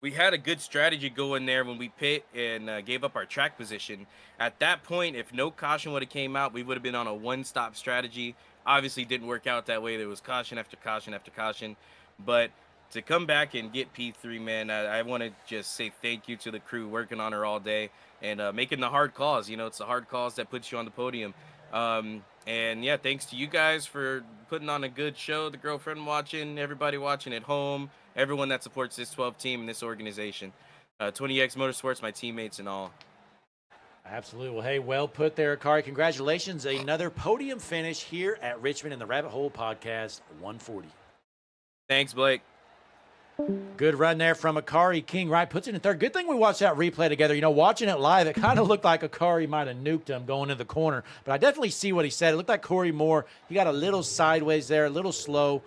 We had a good strategy going there when we pit and gave up our track position. At that point, if no caution would have came out, we would have been on a one-stop strategy. Obviously, it didn't work out that way. There was caution after caution after caution. But to come back and get P3, man, I want to just say thank you to the crew working on her all day and making the hard calls. You know, it's the hard calls that puts you on the podium. And, yeah, thanks to you guys for putting on a good show, the girlfriend watching, everybody watching at home, everyone that supports this 12 team and this organization. 20X Motorsports, my teammates and all. Absolutely. Well, hey, well put there, Akari. Congratulations. Another podium finish here at Richmond in the Rabbit Hole Podcast 140. Thanks, Blake. Good run there from Akari Kingwright. Puts it in third. Good thing we watched that replay together. You know, watching it live, it kind of looked like Akari might have nuked him going in the corner. But I definitely see what he said. It looked like Corey Moore. He got a little sideways there, a little slow.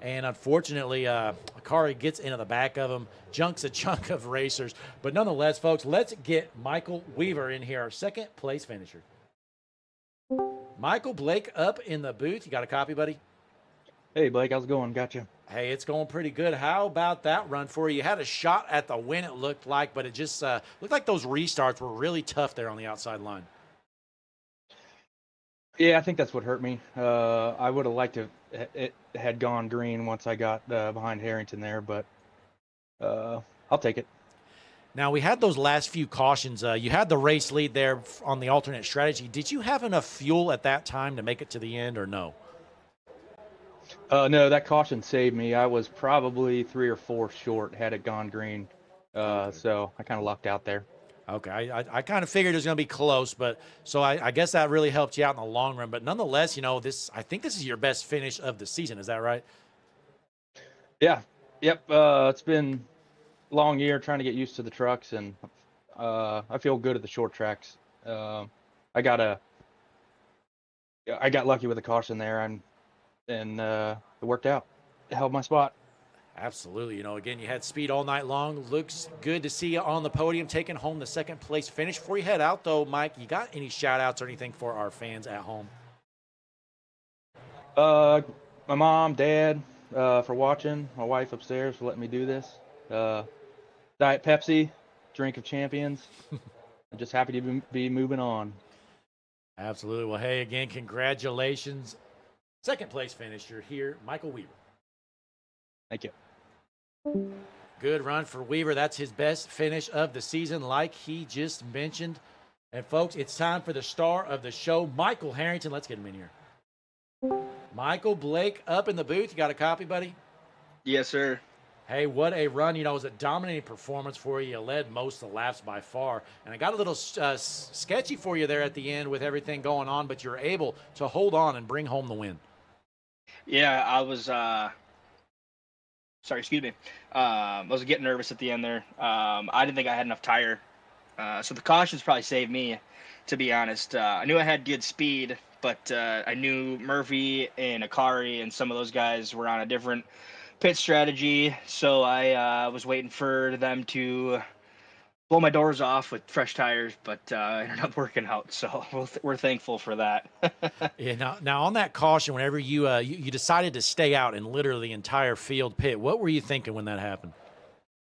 And unfortunately, Akari gets into the back of him, junks a chunk of racers. But nonetheless, folks, let's get Michael Weaver in here, our second place finisher. Michael, Blake up in the booth. You got a copy, buddy? Hey, Blake, how's it going? Gotcha. Hey, it's going pretty good. How about that run for you? You had a shot at the win, it looked like, but it just looked like those restarts were really tough there on the outside line. Yeah, I think that's what hurt me. I would have liked to it had gone green once I got behind Harrington there, but I'll take it. Now, we had those last few cautions. You had the race lead there on the alternate strategy. Did you have enough fuel at that time to make it to the end or no? No, that caution saved me. I was probably 3 or 4 short had it gone green, so I kind of lucked out there. Okay, I kind of figured it was going to be close, but so I guess that really helped you out in the long run. But nonetheless, you know, I think this is your best finish of the season. Is that right? Yeah, yep. It's been a long year trying to get used to the trucks, and I feel good at the short tracks. I got lucky with the caution there, and it worked out. It held my spot. Absolutely. You know, again, you had speed all night long. Looks good to see you on the podium, taking home the second place finish. Before you head out, though, Mike, you got any shout-outs or anything for our fans at home? My mom, dad, for watching. My wife upstairs for letting me do this. Diet Pepsi, drink of champions. I'm just happy to be moving on. Absolutely. Well, hey, again, congratulations. Second place finisher here, Michael Weaver. Thank you. Good run for Weaver. That's his best finish of the season, like he just mentioned. And, folks, it's time for the star of the show, Michael Harrington. Let's get him in here. Michael, Blake up in the booth. You got a copy, buddy? Yes, sir. Hey, what a run. You know, it was a dominating performance for you. You led most of the laps by far. And I got a little sketchy for you there at the end with everything going on, but you're able to hold on and bring home the win. Yeah, I was sorry, excuse me. I was getting nervous at the end there. I didn't think I had enough tire. So the cautions probably saved me. to be honest. I knew I had good speed, but I knew Murphy and Akari and some of those guys were on a different pit strategy, so I was waiting for them to blow my doors off with fresh tires, but it ended up working out, so we're thankful for that. Yeah. Now on that caution, whenever you decided to stay out and literally the entire field pit, what were you thinking when that happened?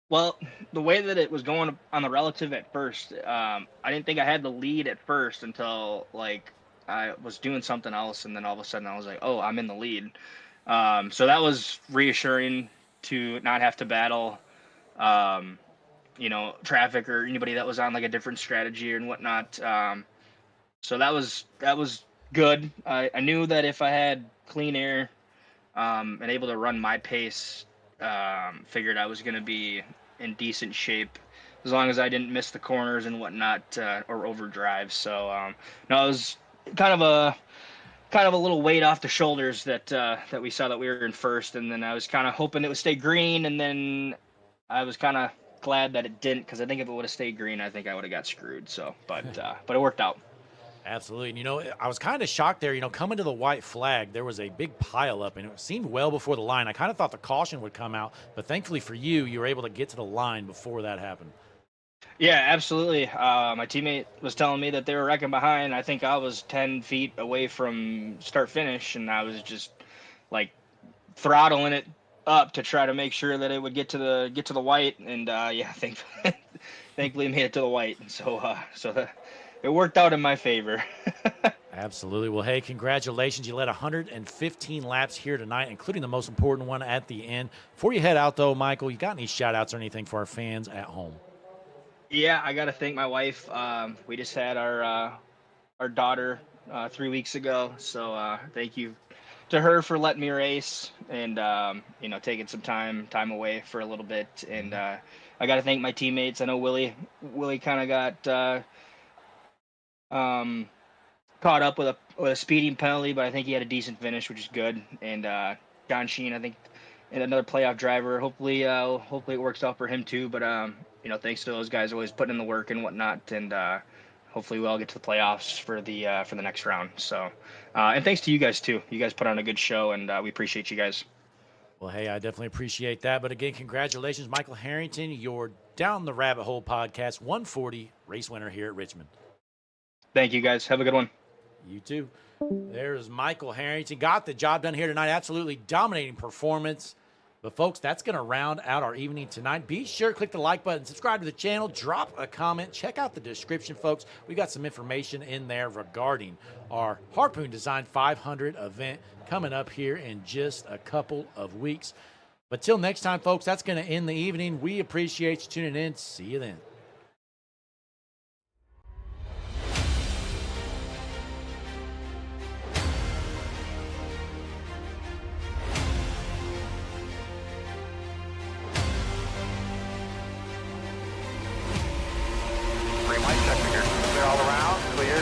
Well, the way that it was going on the relative at first, I didn't think I had the lead at first until like I was doing something else, and then all of a sudden I was like, "Oh, I'm in the lead." So that was reassuring to not have to battle, traffic or anybody that was on like a different strategy and whatnot. So that was good. I knew that if I had clean air, and able to run my pace, figured I was going to be in decent shape as long as I didn't miss the corners and whatnot, or overdrive. So no, it was kind of a little weight off the shoulders that we saw that we were in first, and then I was kind of hoping it would stay green, and then I was kind of glad that it didn't, because I think if it would have stayed green, I think I would have got screwed. So, but it worked out. Absolutely. And, I was kind of shocked there. Coming to the white flag, there was a big pile up, and it seemed well before the line. I kind of thought the caution would come out, but thankfully for you, you were able to get to the line before that happened. Yeah, absolutely. My teammate was telling me that they were wrecking behind. I think I was 10 feet away from start finish, and I was just like throttling it up to try to make sure that it would get to the white. And thankfully made it to the white. And so it worked out in my favor. Absolutely. Well, hey, congratulations. You led 115 laps here tonight, including the most important one at the end. Before you head out, though, Michael, you got any shout-outs or anything for our fans at home? Yeah, I got to thank my wife. We just had our daughter 3 weeks ago, so thank you to her for letting me race and taking some time away for a little bit. And I got to thank my teammates. I know Willie kind of got caught up with a speeding penalty, but I think he had a decent finish, which is good. And John Sheen, I think, and another playoff driver. Hopefully it works out for him too. But thanks to those guys always putting in the work and whatnot, and hopefully we'll all get to the playoffs for the next round. So, and thanks to you guys too. You guys put on a good show, and we appreciate you guys. Well, hey, I definitely appreciate that. But again, congratulations, Michael Harrington. Your Down the Rabbit Hole podcast 140 race winner here at Richmond. Thank you guys. Have a good one. You too. There's Michael Harrington. Got the job done here tonight. Absolutely dominating performance. But, folks, that's going to round out our evening tonight. Be sure to click the like button, subscribe to the channel, drop a comment, check out the description, folks. We got some information in there regarding our Harpoon Design 500 event coming up here in just a couple of weeks. But till next time, folks, that's going to end the evening. We appreciate you tuning in. See you then.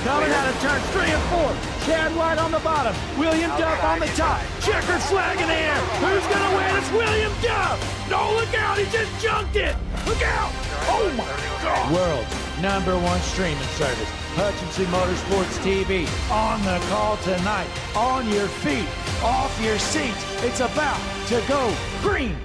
Coming out of turns 3 and 4. Chad White on the bottom. William Duff on the top. Checkered flag in the air. Who's going to win? It's William Duff. No, look out. He just junked it. Look out. Oh, my God. World's #1 streaming service. Hutchinson Motorsports TV. On the call tonight. On your feet. Off your seats. It's about to go green.